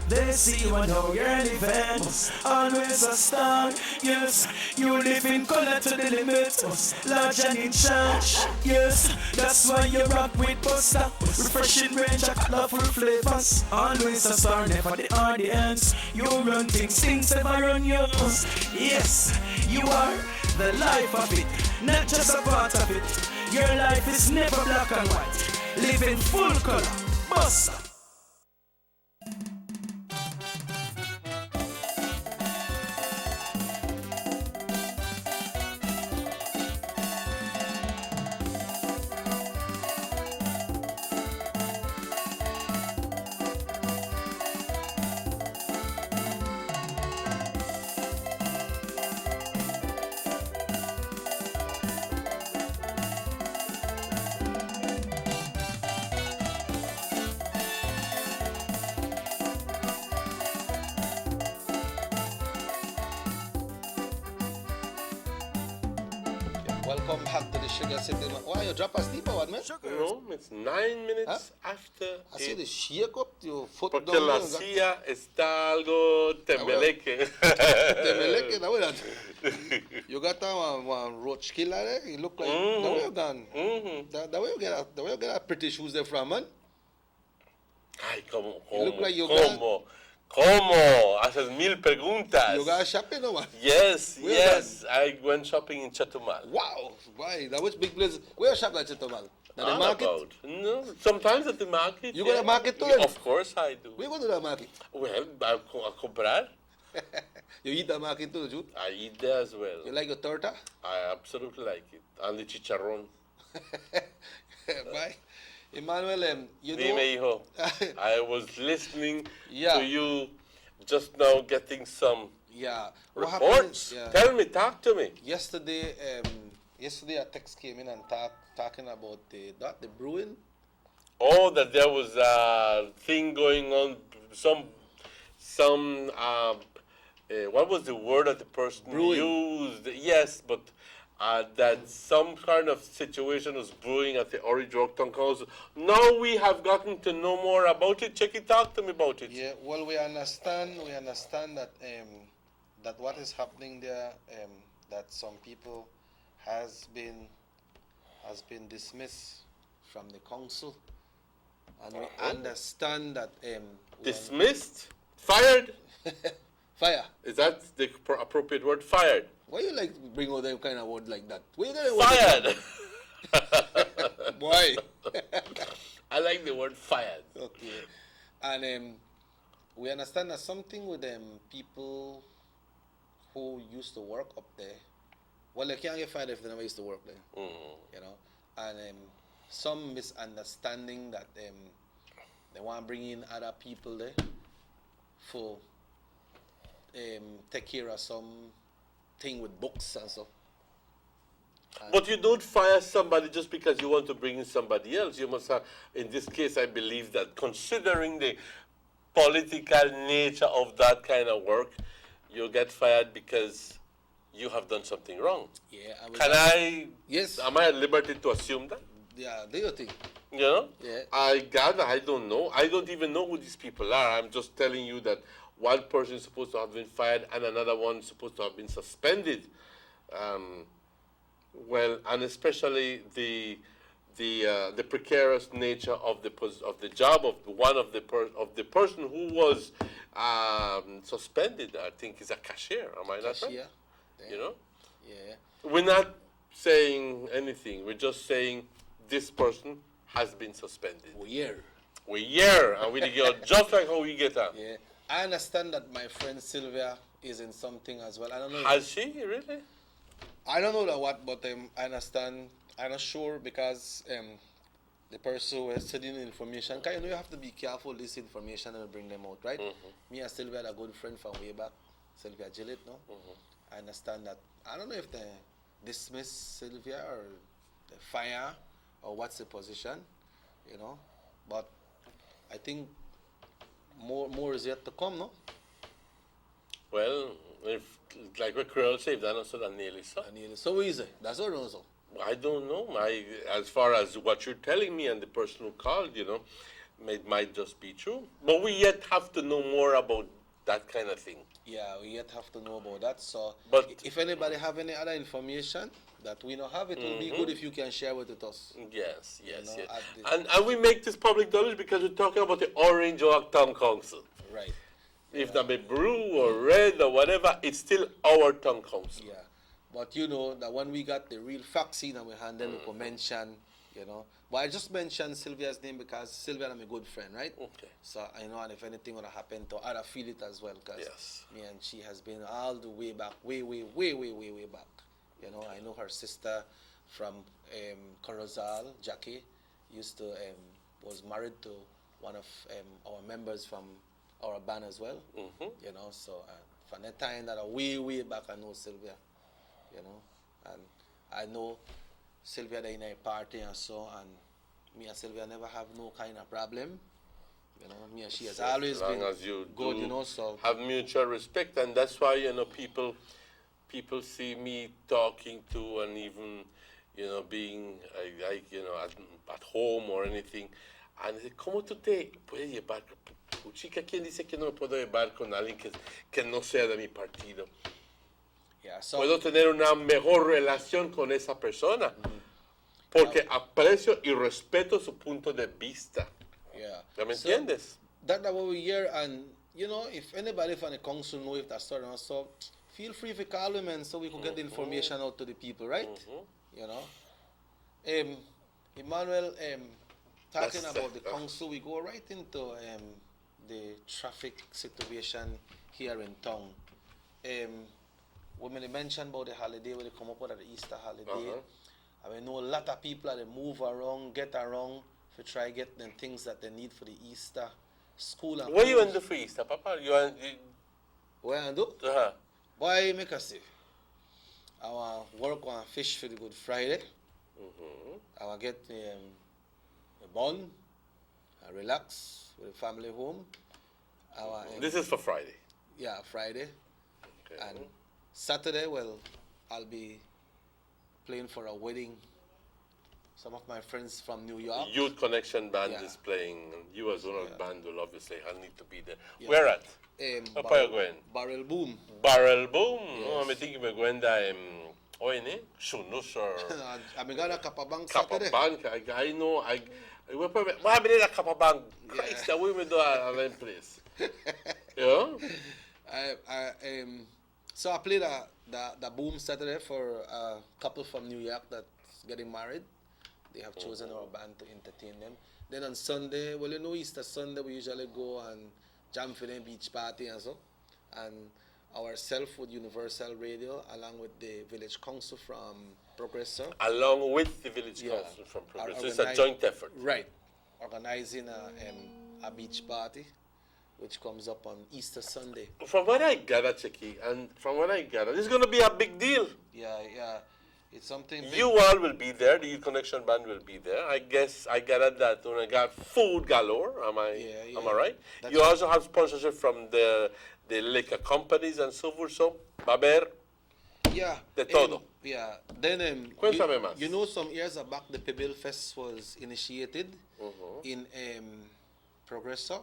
They see you and how you're living. Always a star. Yes, you live in color to the limit. Large and in charge. Yes, that's why you rock with Buster. Refreshing range of colorful flavors. Always a star, never the audience. You run things never run yours. Yes, you are the life of it, not just a part of it. Your life is never black and white. Live in full color. Buster. Welcome back to the Sugar City. Why you drop asleep or what, man? No, it's 9 minutes after. I see the shake up your foot Porque down la there. silla está algo tembeleque. Tembeleque, that way that. You got one roach killer there. You look like the way you done. The way you get a pretty shoes there from, man. Ay, ¿cómo? You look like you ¿Cómo? ¿Cómo? Haces mil preguntas. You got shopping or what? Yes, Where yes. I went shopping in Chetumal. Wow, why? That was big place. Where you shop at Chetumal? At the market? About. No, sometimes at the market. You go to the market too? Yeah, of course I do. Where you go to the market? Well, a comprar. You eat the market too, Jude? I eat there as well. You like your torta? I absolutely like it. And the chicharrón. Why? Emmanuel, you know... Dime, hijo. I was listening Yeah. to you just now getting some Yeah. What reports. happened is, yeah. Tell me, talk to me. Yesterday, a text came in and talking about the brewing. Oh, that there was a thing going on, what was the word that the person used? Yes, but that some kind of situation was brewing at the Orange Walk Town Council. Now we have gotten to know more about it. Check it, talk to me about it. Yeah, well, we understand that that what is happening there, that some people has been dismissed from the council, and we understand that Dismissed? Fired? Fire. Is that the appropriate word? Fired. Why you like bring out them kind of word like that? Where you get Fired. Why? I like the word fired. Okay. And we understand that something with people who used to work up there, well, they can't get fired if they never used to work there. You know? And some misunderstanding that they want to bring in other people there for take care of some thing with books and stuff. But you don't fire somebody just because you want to bring in somebody else. You must have, in this case, I believe that considering the political nature of that kind of work, you get fired because you have done something wrong. Yeah. Can I? Yes. Am I at liberty to assume that? Yeah, do you think? You know? Yeah. I don't know. I don't even know who these people are. I'm just telling you that one person is supposed to have been fired and another one is supposed to have been suspended. Well, and especially the precarious nature of the job of the person who was suspended. I think is a cashier. Am I not right? Cashier. You know? Yeah. We're not saying anything. We're just saying this person has been suspended. We're here, and we get just like how we get out. Yeah. I understand that my friend Sylvia is in something as well. I don't know. Has she really? I don't know what, but I understand. I'm not sure because the person who is sending the information, because you know you have to be careful this information and bring them out, right? Me and Sylvia are a good friend from way back, Sylvia Gillett, no? I understand that. I don't know if they dismiss Sylvia or they fire or what's the position, you know? But I think more is yet to come, no? Well, if like what Creole say, if that not so, that nearly so. Nearly so easy. That's what it is. I don't know. As far as what you're telling me and the person who called, you know, it might just be true. But we yet have to know more about that kind of thing. Yeah, we yet have to know about that. So, but if anybody have any other information that we don't have, it will be good if you can share with us. Yes, yes, You know, yes. And we make this public knowledge because we're talking about the Orange Oak Town Council. Right. If that be blue or red or whatever, it's still our town council. Yeah. But you know that when we got the real facts in and we handle we could mention, you know. But I just mentioned Sylvia's name because Sylvia is my good friend, right? Okay. So I know, and if anything would happen to her, I feel it as well because me and she has been all the way back, way back. You know, I know her sister from Corozal, Jackie, was married to one of our members from our band as well. You know, so from that time that way back, I know Sylvia. You know, and I know Sylvia they in a party and so, and me and Sylvia never have no kind of problem. You know, me and she has always been as you good. do You know, so have mutual respect, and that's why you know people see me talking to and even you know being like you know at home or anything, and they ¿cómo tú te puedes llevar? Chica, ¿quién dice que no me puedo llevar con alguien que no sea de mi partido? Yeah, so puedo tener una mejor relación con esa persona porque aprecio y respeto su punto de vista. Yeah. ¿Ya me entiendes? That's what we hear, and you know, if anybody from the council know if that's certain, so feel free to call them and so we can get the information out to the people, right? You know. Emmanuel, talking about the council, we go right into the traffic situation here in town. When they mentioned about the holiday, when they come up with the Easter holiday, I know a lot of people they move around, get around to try get them things that they need for the Easter school. And what you want to do for Easter, Papa? What I do? Boy, make us see. I want to work on fish for the Good Friday. I want to get a bun, and relax with the family home. This is for Friday. Yeah, Friday. Okay. And Saturday, well, I'll be playing for a wedding. Some of my friends from New York. Youth Connection Band is playing. You as owner of the band will obviously need to be there. Where at? Barrel Boom. Barrel Boom? Yes. No, I think we're going there. Shunus or... I'm going to Capabang Saturday. Capabang, I know. We're probably... Why have been at Capabang? Christ, that we will do at that place. Yeah? So I played the Boom Saturday for a couple from New York that's getting married. They have chosen our band to entertain them. Then on Sunday, well, you know, Easter Sunday, we usually go and jam for them beach party and so. And ourselves with Universal Radio, along with the Village Council from Progressor. Along with the Village Council from Progressor. It's a joint effort. Right. Organizing a beach party, which comes up on Easter Sunday. From what I gather, Chicky, and from what I gather, this is going to be a big deal. Yeah. It's something big. You all will be there. The Youth Connection Band will be there. I guess I gathered that when I got food galore. Am I right? That's you also have sponsorship from the liquor companies and so forth. So, Baber, Yeah. De todo. Yeah. Then Cuéntame más. you know, some years back the Pebble Fest was initiated in Progreso,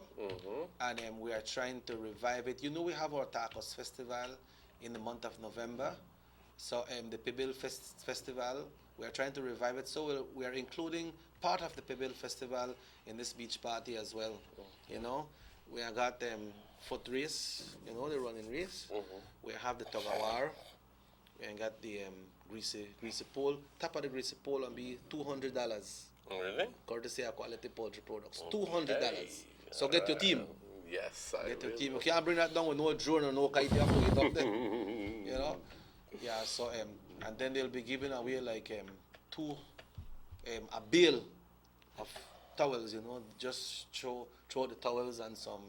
and we are trying to revive it. You know, we have our Tacos Festival in the month of November. So the Pebble Festival, we are trying to revive it. So we are including part of the Pebble Festival in this beach party as well. You know, we have got foot race, you know, the running race. We have the tug of war. We got the greasy pole. Top of the greasy pole and be $200. Really? Courtesy of Quality Poultry Products. $200. So get your team. Yes, Get your team. You can't bring that down with no drone or no kite. You have to get up there. You know? Yeah, so and then they'll be giving away like a bill of towels, you know, just throw the towels and some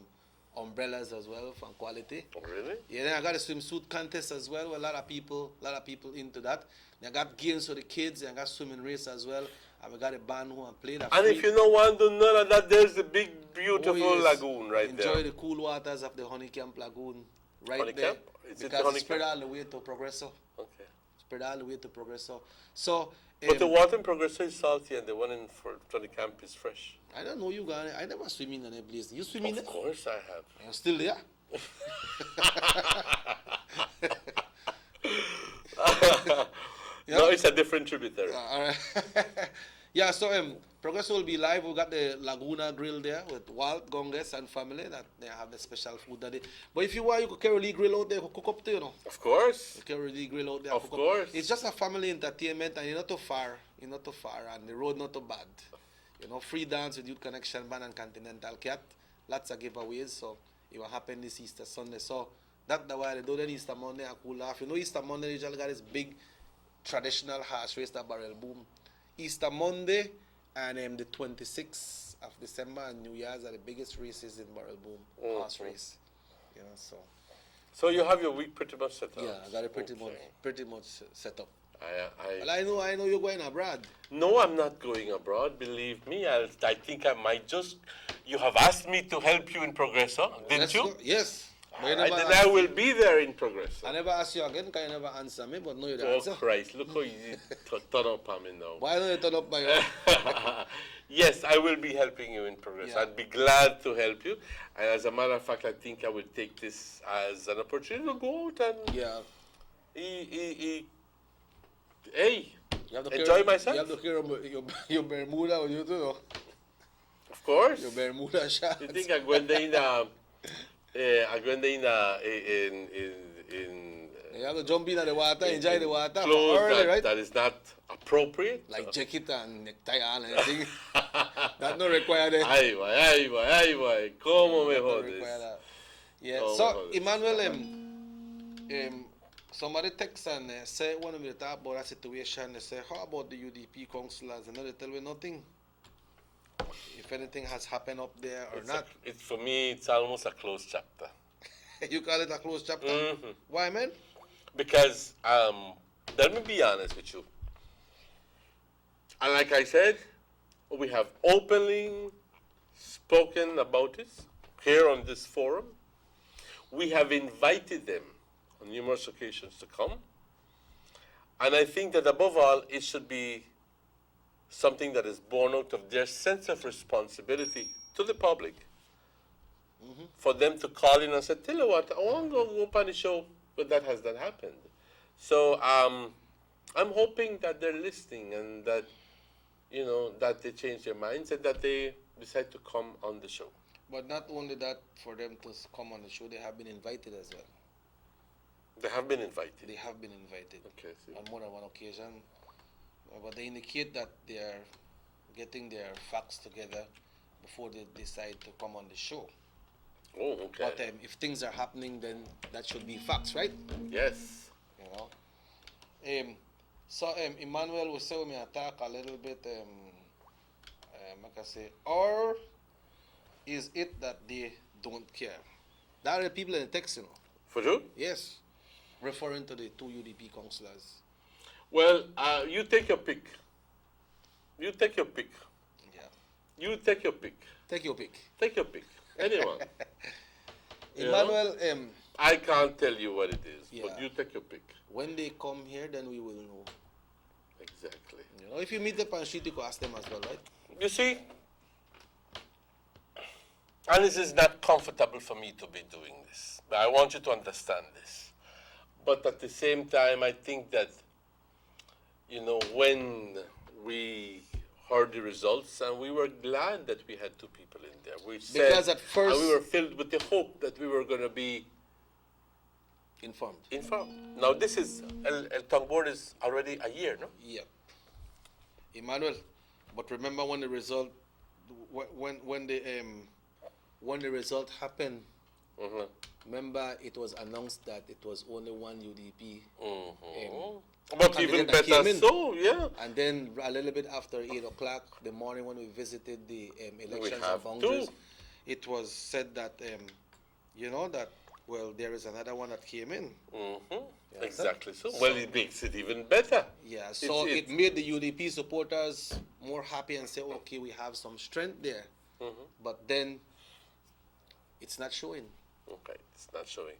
umbrellas as well from Quality. Oh, really? Yeah, then I got a swimsuit contest as well. A lot of people into that. I got games for the kids and I got swimming race as well. And we got a band who play that. And if you don't want to do none of that, there's the big, beautiful lagoon right there. Enjoy the cool waters of the Honeycamp Lagoon right there. Honeycamp? Is it because the it's spread Honeycamp? all the way to Progreso. Okay. Spread all the way to Progreso. So, But the water in Progreso is salty and the one in Honeycamp is fresh. I don't know you guys. I never swim in any place. You swim in Of course I have. You're still there? No, it's a different tributary. All right. Yeah, so Progreso will be live. We got the Laguna Grill there with Walt, Gonges, and family. That they have the special food that day. But if you want, you could carry the grill out there, cook up too, you know. Of course. You carry the grill out there. Of cook up. course. It's just a family entertainment, and you're not too far. You're not too far, and the road not too bad. You know, free dance with Youth Connection Band and Continental Cat. Lots of giveaways. So it will happen this Easter Sunday. So that's the way they do. Then Easter Monday, I cool off. You know, Easter Monday, they usually got this big traditional horse race, the Barrel Boom. Easter Monday and the 26th of December and New Year's are the biggest races in Barrel Boom, horse race. You know, so. So you have your week pretty much set up. Yeah, I got it pretty much set up. I Well, I know you're going abroad. No, I'm not going abroad. Believe me, I think I might just. You have asked me to help you in Progreso, didn't Let's you? go. Yes. But you All right, never then asked I will me. be there in Progreso. I never asked you again because you never answer me, but no, you the Oh answer. Christ! Look how you turn up on me now. Why don't you turn up by your Yes, I will be helping you in Progreso. Yeah. I'd be glad to help you. And as a matter of fact, I think I will take this as an opportunity to go out and hey, You have to enjoy carry, myself. You have to carry your Bermuda with you too, no? Of course. Your Bermuda shorts. You think I'm going there in You have to jump in the water, enjoy the water. clothes Early, right? that is not appropriate. Like jacket and necktie and anything. That not required. Ay, boy, ¿cómo me jodes? Yeah. Oh, So, my goodness. Emmanuel, somebody text and say, when we talk about that situation, they say, how about the UDP councillors? And they tell me nothing. If anything has happened up there or not. It's for me, it's almost a closed chapter. You call it a closed chapter? Mhm. Why, man? Because, let me be honest with you. And like I said, we have openly spoken about it here on this forum. We have invited them on numerous occasions to come. And I think that above all, it should be something that is born out of their sense of responsibility to the public. For them to call in and say, tell you what, I want to go up on the show, but that has not happened. So I'm hoping that they're listening and that, you know, that they change their minds and that they decide to come on the show. But not only that, for them to come on the show, they have been invited as well. They have been invited. They have been invited Okay, see. on more than one occasion. But they indicate that they are getting their facts together before they decide to come on the show. Oh, okay. But if things are happening, then that should be facts, right? Yes. You know. So Emmanuel will say me attack a little bit. Like I say, or is it that they don't care? There are the people in the text, you know. For sure? Yes, referring to the two UDP councillors. Well, you take your pick. You take your pick. Yeah. You take your pick. Take your pick. Take your pick. Anyone. You know? Emmanuel, I can't tell you what it is, Yeah. but you take your pick. When they come here, then we will know. Exactly. You know, if you meet up on street, you can ask them as well, right? You see, and this is not comfortable for me to be doing this, but I want you to understand this. But at the same time, I think that, when we heard the results, and we were glad that we had 2 people in there. We said, Because at first- and we were filled with the hope that we were going to be informed. Now, this is, El Tongbord is already a year, no? Yeah. Emmanuel, but remember when the result, when the result happened, remember it was announced that it was only one UDP. But even candidate that better came in. so, yeah. And then a little bit after 8 o'clock, the morning when we visited the elections have and boundaries, two. it was said that, well, there is another one that came in. Yeah. Exactly so. Well, it makes it even better. Yeah, so it made the UDP supporters more happy and say, okay, we have some strength there. But then it's not showing. Okay, it's not showing.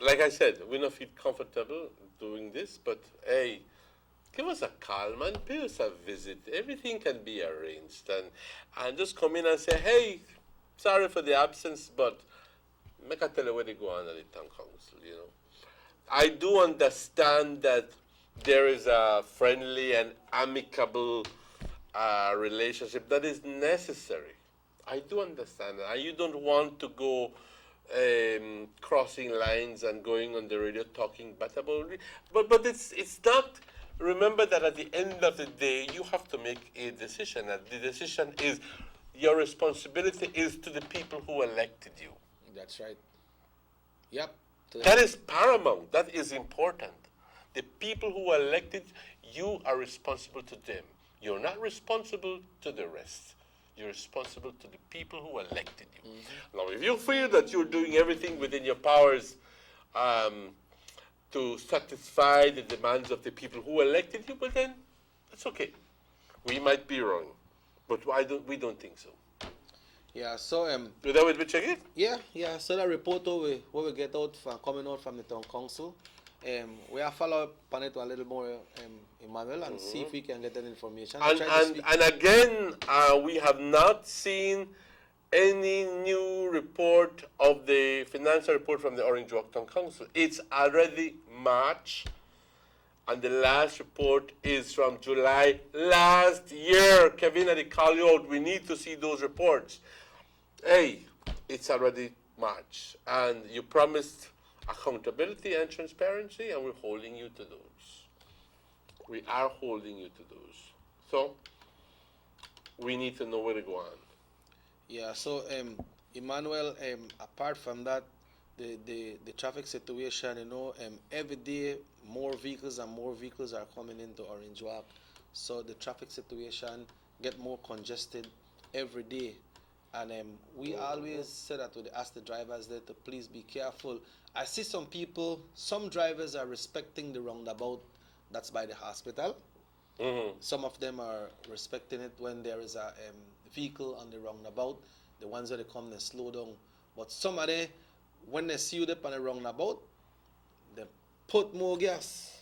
Like I said, we don't feel comfortable doing this, but hey, give us a call, man. Pay us a visit. Everything can be arranged. And just come in and say, hey, sorry for the absence, but make a tell you where they go on at the town council, I do understand that there is a friendly and amicable relationship that is necessary. I do understand that. And you don't want to go crossing lines and going on the radio talking bad about it. But it's not. Remember that at the end of the day, you have to make a decision. And the decision is, your responsibility is to the people who elected you. That's right. Yep. That is paramount. That is important. The people who elected you are responsible to them. You're not responsible to the rest. You're responsible to the people who elected you. Now, if you feel that you're doing everything within your powers to satisfy the demands of the people who elected you, well then, that's okay. We might be wrong, but we don't think so. Yeah, so you that with me, check it? Yeah. So that report what we get out from coming out from the town council, we are follow up on it a little more, Emmanuel, and see if we can get that information. And again, we have not seen any new report of the financial report from the Orange Walk Town Council. It's already March, and the last report is from July last year. Kevin, I call you out. We need to see those reports. Hey, it's already March, and you promised accountability and transparency, and we're holding you to those. We are holding you to those. So, we need to know where to go on. Yeah, so Emmanuel, apart from that, the traffic situation, every day more vehicles and more vehicles are coming into Orange Walk. So the traffic situation get more congested every day. And we always say that we ask the drivers there to please be careful. I see some drivers are respecting the roundabout that's by the hospital. Some of them are respecting it when there is a vehicle on the roundabout. The ones that come, they slow down. But some of them, when they see you up on the roundabout, they put more gas.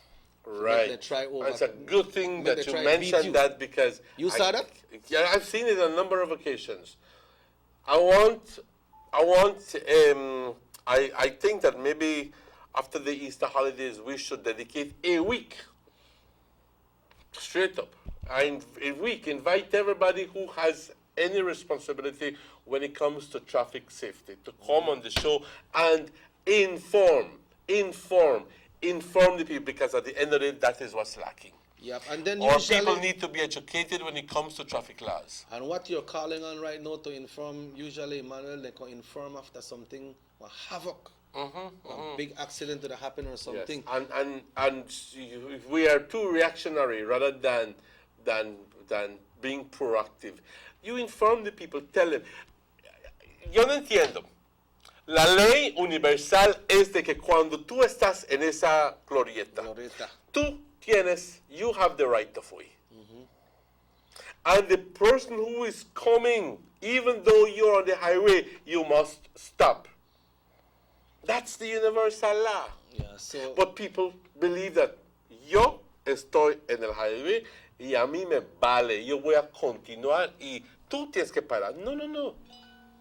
Right. They try over. It's a good thing that you mentioned that, because you saw that? Yeah, I've seen it on a number of occasions. I think that maybe after the Easter holidays, we should dedicate a week, straight up, a week, invite everybody who has any responsibility when it comes to traffic safety to come on the show and inform the people, because at the end of the day, that is what's lacking. Yep, and then Our usually, people need to be educated when it comes to traffic laws. And what you're calling on right now to inform, usually, Emmanuel, they can inform after something, or havoc, a big accident that happened or something. Yes. And if we are too reactionary rather than being proactive, you inform the people, tell them. Yo no entiendo. La ley universal es de que cuando tú estás en esa glorieta, you have the right of way. And the person who is coming, even though you're on the highway, you must stop. That's the universal law. Yeah, so... But people believe that yo estoy en el highway y a mí me vale. Yo voy a continuar y tú tienes que parar. No, no, no.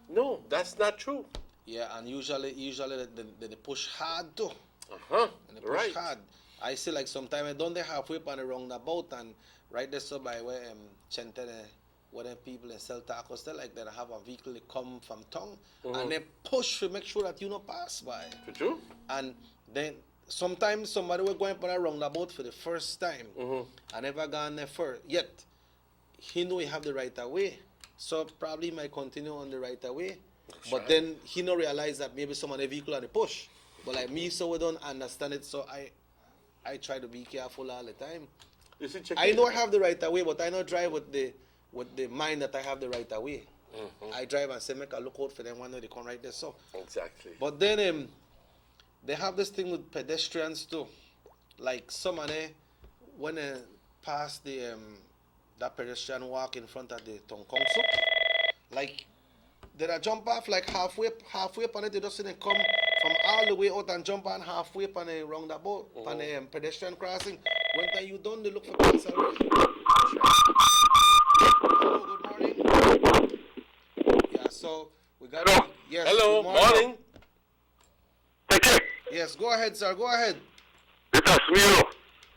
No, that's not true. Yeah, and usually they push hard too. Uh-huh, and they push right. hard. I see like sometimes I done the halfway on the roundabout and right there so by where Chente, where them people in sell tacos, they like that have a vehicle that come from town and they push to make sure that you not pass by. True. And then sometimes somebody will go on a roundabout for the first time. I never gone there first yet. He know he have the right of way, so probably might continue on the right of way. But then he no realize that maybe some of the vehicle on the push. But like me, so we don't understand it. So I try to be careful all the time. You see, I know I have the right of way, but I don't drive with the mind that I have the right of way. I drive and say, make a look out for them when they come right there. So exactly. But then they have this thing with pedestrians too. Like somebody when they pass the that pedestrian walk in front of the town council, like they jump off like halfway upon it. They just see them come from all the way out and jump on halfway upon a roundabout, on a pedestrian crossing. When time you done, they look for cars already. Hello, good morning. Yeah, so we got. Hello. Yes. Hello. Good Morning. Yes, go ahead, sir. Go ahead. It's a smell.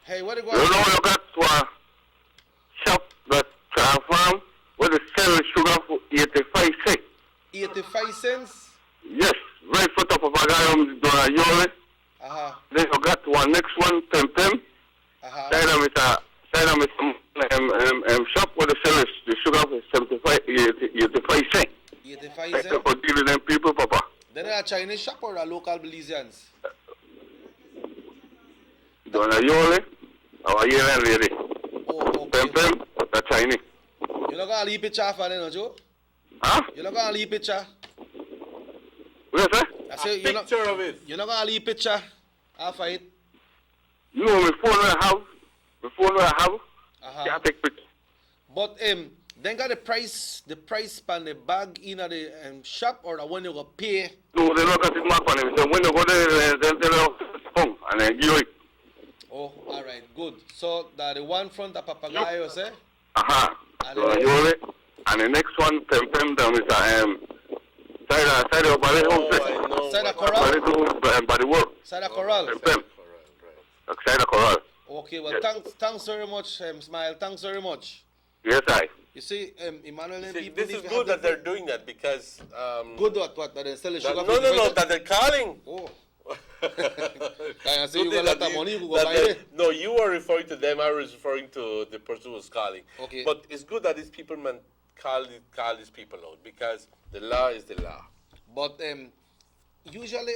Hey, what do you You know you got to a shop that farm where they sell sugar for 85 cents. 85 cents? Yes, right foot up of a guy on the Yole. Then you got one next one, Pem. Side of it shop where they sell the sugar for 85 cents. 85 Like cents? for dealing them people, Papa. Then a Chinese shop or a local Belizeans? Dona Yole, our year lady. Pem, the Chinese. You not gonna leave picture for them, no, Joe? Huh? You not gonna leave picture? What is I say, a picture of it. You not gonna leave picture after it? No, my phone I have. Can't take picture. But then got the price pan the bag in at the shop or the one you go pay? No, they don't got it mark on it. So when you go there, they'll phone and then give it. Oh, all right, good. So that the one front of Papagayo, you say? So you it. And the next one, Pem down is side of Ballet Home. Side of Coral? By the work. Side of Coral? Pem. Side of Coral. Okay, well, Yes. thanks very much, Smile. Thanks very much. Yes, I. You see, Emmanuel and See, people this need is to good have that their- they're doing that because. Good what? That they sell the That, sugar? no, that they're calling. Oh. I see you Good got a lot that of money, you go that buy they- it. No, you were referring to them. I was referring to the person who was calling. Okay. But it's good that these people call these people out because the law is the law. But usually,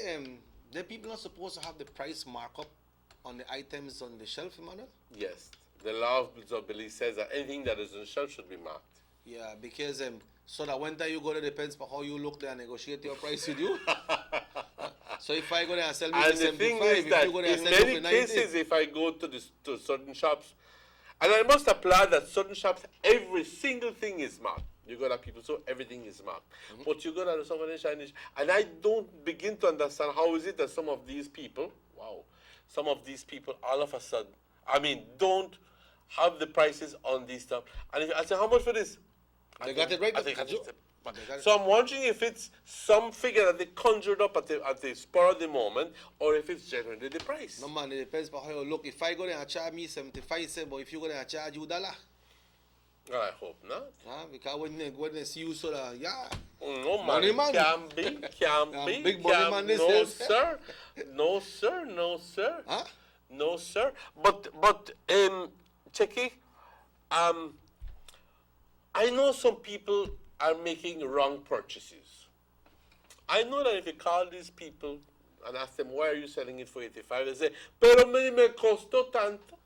the people are supposed to have the price markup on the items on the shelf, Emmanuel? Yes, the law of Belize says that anything that is on the shelf should be marked. Yeah, because so that when time you go there depends on how you look there and negotiate your price with you. So if I go there and sell me And for the thing 75, is if that you go there in and sell me many for 90, cases, if I go to certain shops, and I must apply that certain shops, every single thing is marked. You got people, so everything is marked. But you go to some of the Chinese, and I don't begin to understand how is it that some of these people, all of a sudden, don't have the prices on these stuff. And if I say, how much for this? They got it right. So I'm wondering if it's some figure that they conjured up at the spur of the moment, or if it's generally the price. No man, it depends on how you look. If I go there and charge me 75 cents, but if you go there and charge you $1, I hope not. Because when they see you, so that, yeah. No man, Money man. Can't be. Big money man this No is. sir, no sir. Huh? No sir. But Checky, I know some people are making wrong purchases. I know that if you call these people and ask them, why are you selling it for 85? They say, pero me costó tanto.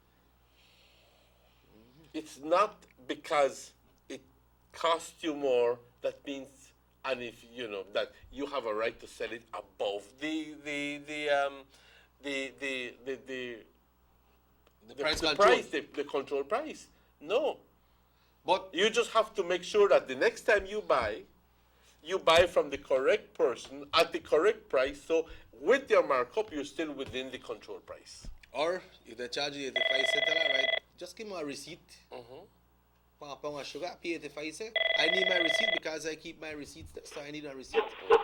It's not because it costs you more, that means, and if you know that you have a right to sell it above the control price. No. But you just have to make sure that the next time you buy, you buy from the correct person at the correct price. So with your markup, you're still within the control price. Or if they charge you 85 cents, right, just give me a receipt. Pound of sugar, pay 85 cents. I need my receipt because I keep my receipts, so I need a receipt. The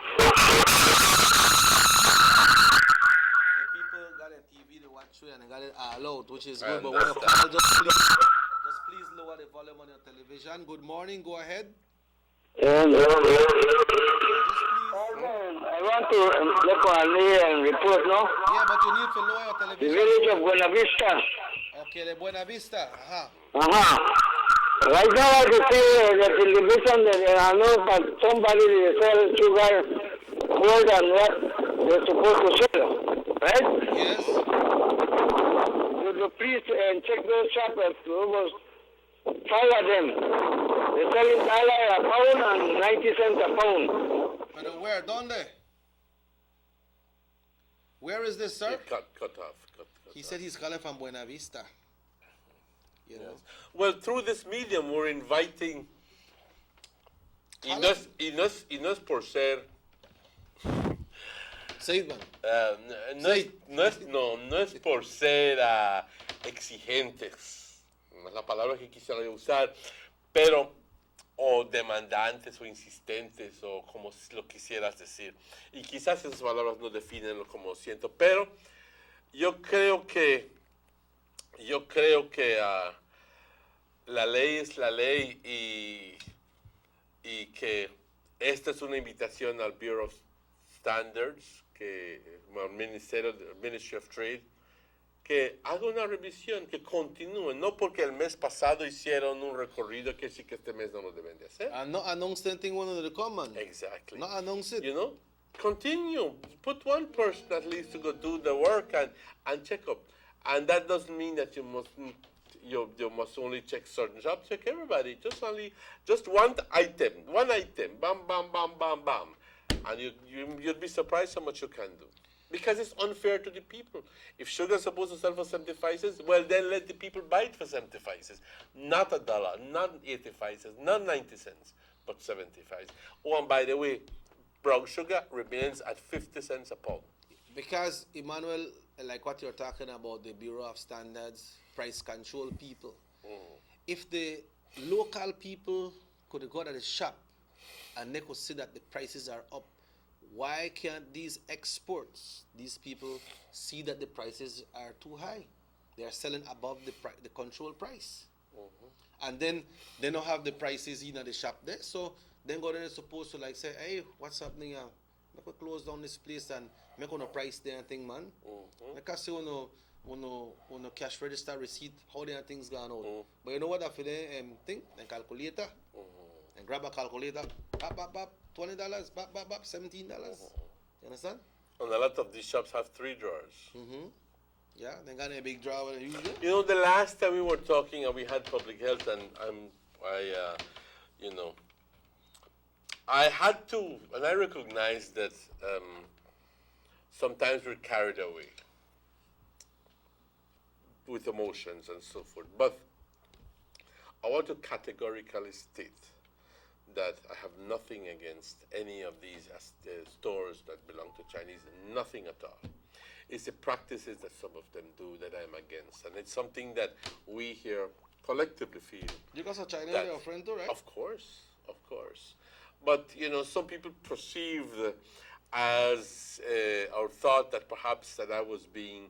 people got a TV to watch you and they got it loud, which is good. But when you call, just please lower the volume on your television. Good morning, go ahead. I want to look on me and report, no? Yeah, but you need to lower your The television. village of Buena Vista. Okay, the Buena Vista. Right now, I can see the television that I know that somebody sell sugar more than what they're supposed to sell, right? Yes. Would you please check those shoppers, almost 5 of them. They're selling $1 a pound and 90 cents a pound. But where? Donde? Where is this, sir? Cut off. He said he's calling from Buena Vista. You know? Well, through this medium, we're inviting y no es por ser no es por ser exigentes, no es la palabra que quisiera yo usar, pero o demandantes o insistentes o como lo quisieras decir. Y quizás esas palabras no definen lo como siento, pero yo creo que la ley es la ley y que esta es una invitación al Bureau of Standards, al Ministry of Trade, que haga una revisión, que continúe, no porque el mes pasado hicieron un recorrido que sí que este mes no lo deben de hacer. And not announce anything one of the common. Exactly. Not announce it. You know, continue. Put one person at least to go do the work and check up. And that doesn't mean that you must only check certain shops. Check everybody. Just one item. Bam, bam, bam, bam, bam. And you'd be surprised how much you can do. Because it's unfair to the people. If sugar is supposed to sell for 75 cents, well, then let the people buy it for 75 cents. Not $1, not 85 cents, not 90 cents, but 75 cents. Oh, and by the way, brown sugar remains at 50 cents a pound. Because, Emmanuel, like what you're talking about, the Bureau of Standards, price control people. If the local people could go to the shop and they could see that the prices are up, why can't these exports, these people, see that the prices are too high? They are selling above the control price. And then they don't have the prices in the shop there. So then go there supposed to like say, hey, what's happening here? Make we close down this place and make on a price there and thing, man. Like I say, on cash register receipt, how the things gone out. But you know what after the thing? The calculator. And grab a calculator. Bap, $20, bap, $17. You understand? And a lot of these shops have 3 drawers. Yeah, they got a big drawer. You know, the last time we were talking and we had public health, and I had to, and I recognize that sometimes we're carried away with emotions and so forth. But I want to categorically state that I have nothing against any of these stores that belong to Chinese, nothing at all. It's the practices that some of them do that I'm against. And it's something that we here collectively feel. You guys are Chinese, your friend too, right? Of course. But, you know, some people perceived as or thought that perhaps that I was being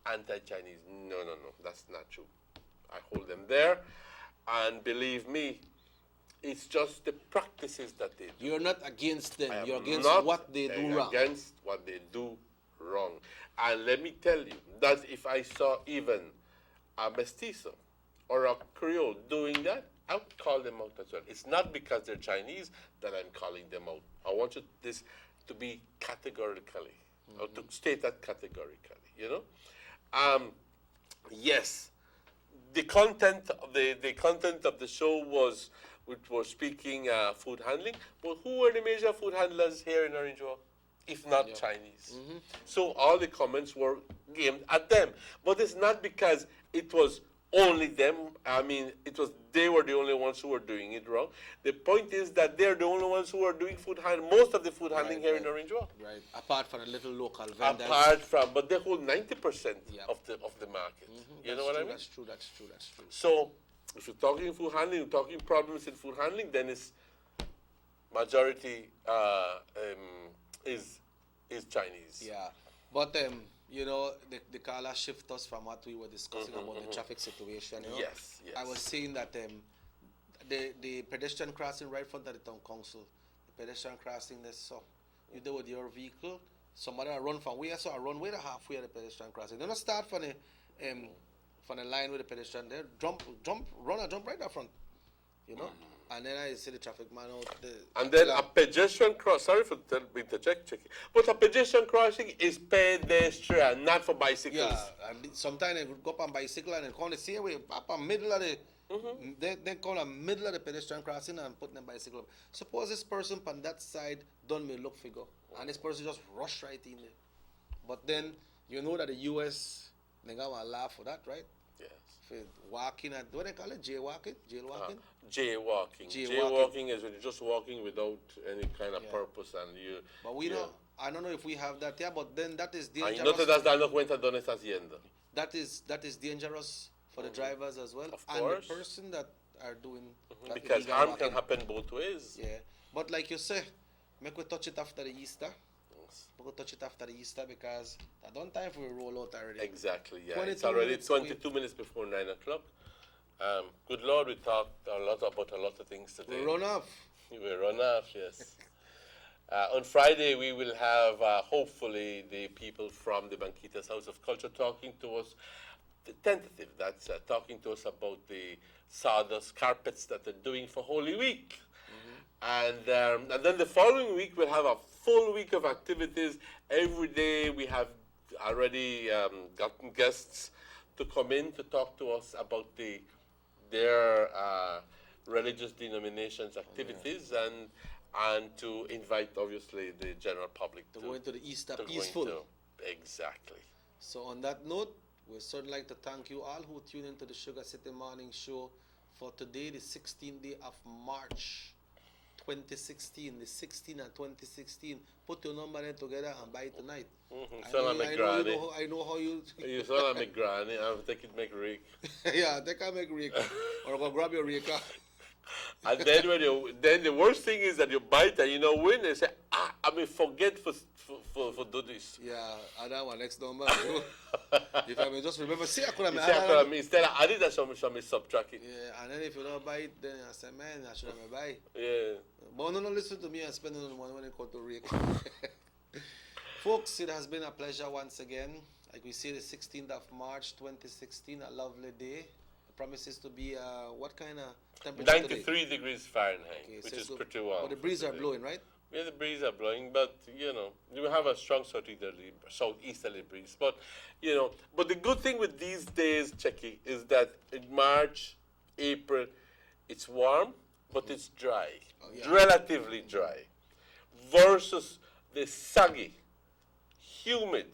anti-Chinese. No, that's not true. I hold them there. And believe me, it's just the practices that they do. You're not against them. You're against what they do wrong. Against what they do wrong. And let me tell you that if I saw even a mestizo or a Creole doing that, I would call them out as well. It's not because they're Chinese that I'm calling them out. I want this to be categorically, or to state that categorically, you know? Yes, the content of the show was, which was speaking food handling, but who were the major food handlers here in Orange Walk, if not Chinese? So all the comments were aimed at them. But it's not because it was only them. I mean, they were the only ones who were doing it wrong. The point is that they're the only ones who are doing food handling, most of the food handling here in Orange Walk. Right. Apart from the little local vendors. Apart from, but they hold 90% of the market. You know what I mean? That's true. That's true. So, if you're talking food handling, you're talking problems in food handling, then it's majority is Chinese. Yeah, but you know, the caller shift us from what we were discussing about the traffic situation. You know? Yes. I was saying that the pedestrian crossing right in front of the town council, the pedestrian crossing there, so you do with your vehicle, somebody run from where, so I run way to halfway of the pedestrian crossing. They don't start from the line with the pedestrian there, jump right up front, you know. And then I see the traffic man out there. And then a pedestrian cross, sorry for interjecting, but a pedestrian crossing is pedestrian, not for bicycles. Yeah, and sometimes they would go up on bicycle and they come the same way, up in middle of the, they come in the middle of the pedestrian crossing and put them bicycle up. Suppose this person on that side done me look figure, and this person just rush right in there. But then, you know that the US, they got to laugh for that, right? Yes. For walking at, what do they call it, jaywalking? Jaywalking? Jaywalking. Jaywalking is when you're just walking without any kind of purpose and you... But we don't, I don't know if we have that here, but then that is dangerous. Y no te das dando cuenta dónde estás yendo. That is dangerous for the drivers as well. Of and course. the person that are doing that because illegal harm walking. can happen both ways. Yeah. But like you say, make we touch it after the Easter. We'll touch it after the Easter because I don't time for a roll out already. Exactly, yeah. It's already 22 minutes before 9 o'clock. Good Lord, we talked a lot about a lot of things today. We run off. We run off, yes. On Friday, we will have, hopefully, the people from the Banquitas House of Culture talking to us, tentative, that's talking to us about the sawdust carpets that they're doing for Holy Week. And then the following week, we'll have a full week of activities. Every day, we have already gotten guests to come in to talk to us about their religious denominations activities and to invite, obviously, the general public to go into the Easter to go peaceful. Exactly. So on that note, we'd certainly like to thank you all who tuned into the Sugar City Morning Show for today, the 16th day of March 2016, the 16th and 2016. Put your number in together and buy it tonight. I know how you... You saw that McGranny. I'll take it make rake. Yeah, take a make rake. Or go grab your rake. And then the worst thing is that you bite and you know when they say, forget for do this. Yeah, I that one next number. If I may just remember, see, I could have instead of add it, I show me subtract it. Yeah, and then if you don't buy it, then I say, man, I should have buy. Yeah. But no, listen to me and spend the money when it comes to rake. Folks, it has been a pleasure once again. Like we see, the 16th of March 2016, a lovely day. It promises to be what kind of temperature 93 today? degrees Fahrenheit, Okay, which so is pretty warm. But the breeze are blowing, right? Yeah, the breeze are blowing, but you know, you have a strong southeasterly breeze. But you know, but the good thing with these days, Checky, is that in March, April, it's warm, but it's dry, relatively dry, versus the saggy, humid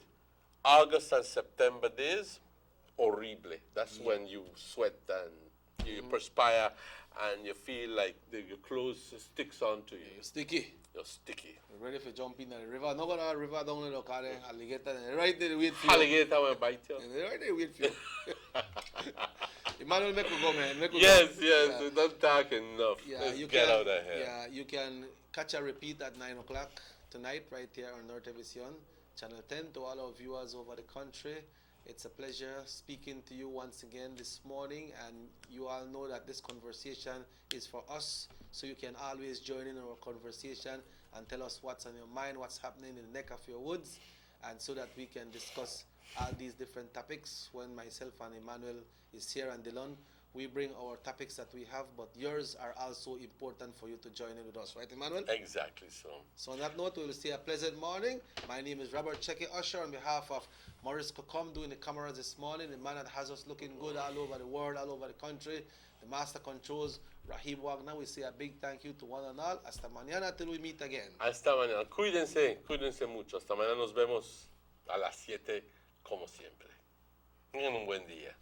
August and September days. Horrible. That's when you sweat and you perspire and you feel like your clothes sticks onto you. You're sticky. You're sticky. You're ready for jumping in the river. No go to the river down in the car, alligator, right there wait for you. Alligator will bite you. Right there wait for you. Emmanuel, make we go, man. Make we yes, go. yes. Yeah. Don't talk enough. Yeah, Let's you get can, out of here. Yeah, you can catch a repeat at 9 o'clock tonight right here on Norte Vision, Channel 10. To all our viewers over the country, it's a pleasure speaking to you once again this morning, and you all know that this conversation is for us, so you can always join in our conversation and tell us what's on your mind, what's happening in the neck of your woods, and so that we can discuss all these different topics. When myself and Emmanuel is here and Dylan, we bring our topics that we have, but yours are also important for you to join in with us, right, Emmanuel? Exactly so. So on that note, we will say a pleasant morning. My name is Robert Checky Usher on behalf of Maurice Kokom doing the cameras this morning, the man that has us looking good all over the world, all over the country, the master controls, Rahib Wagner. We say a big thank you to one and all. Hasta mañana till we meet again. Hasta mañana. Cuídense mucho. Hasta mañana nos vemos a las 7 como siempre. Tengan un buen día.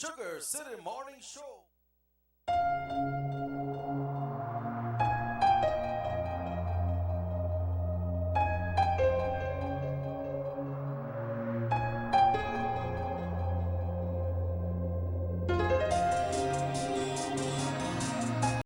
Sugar City Morning Show.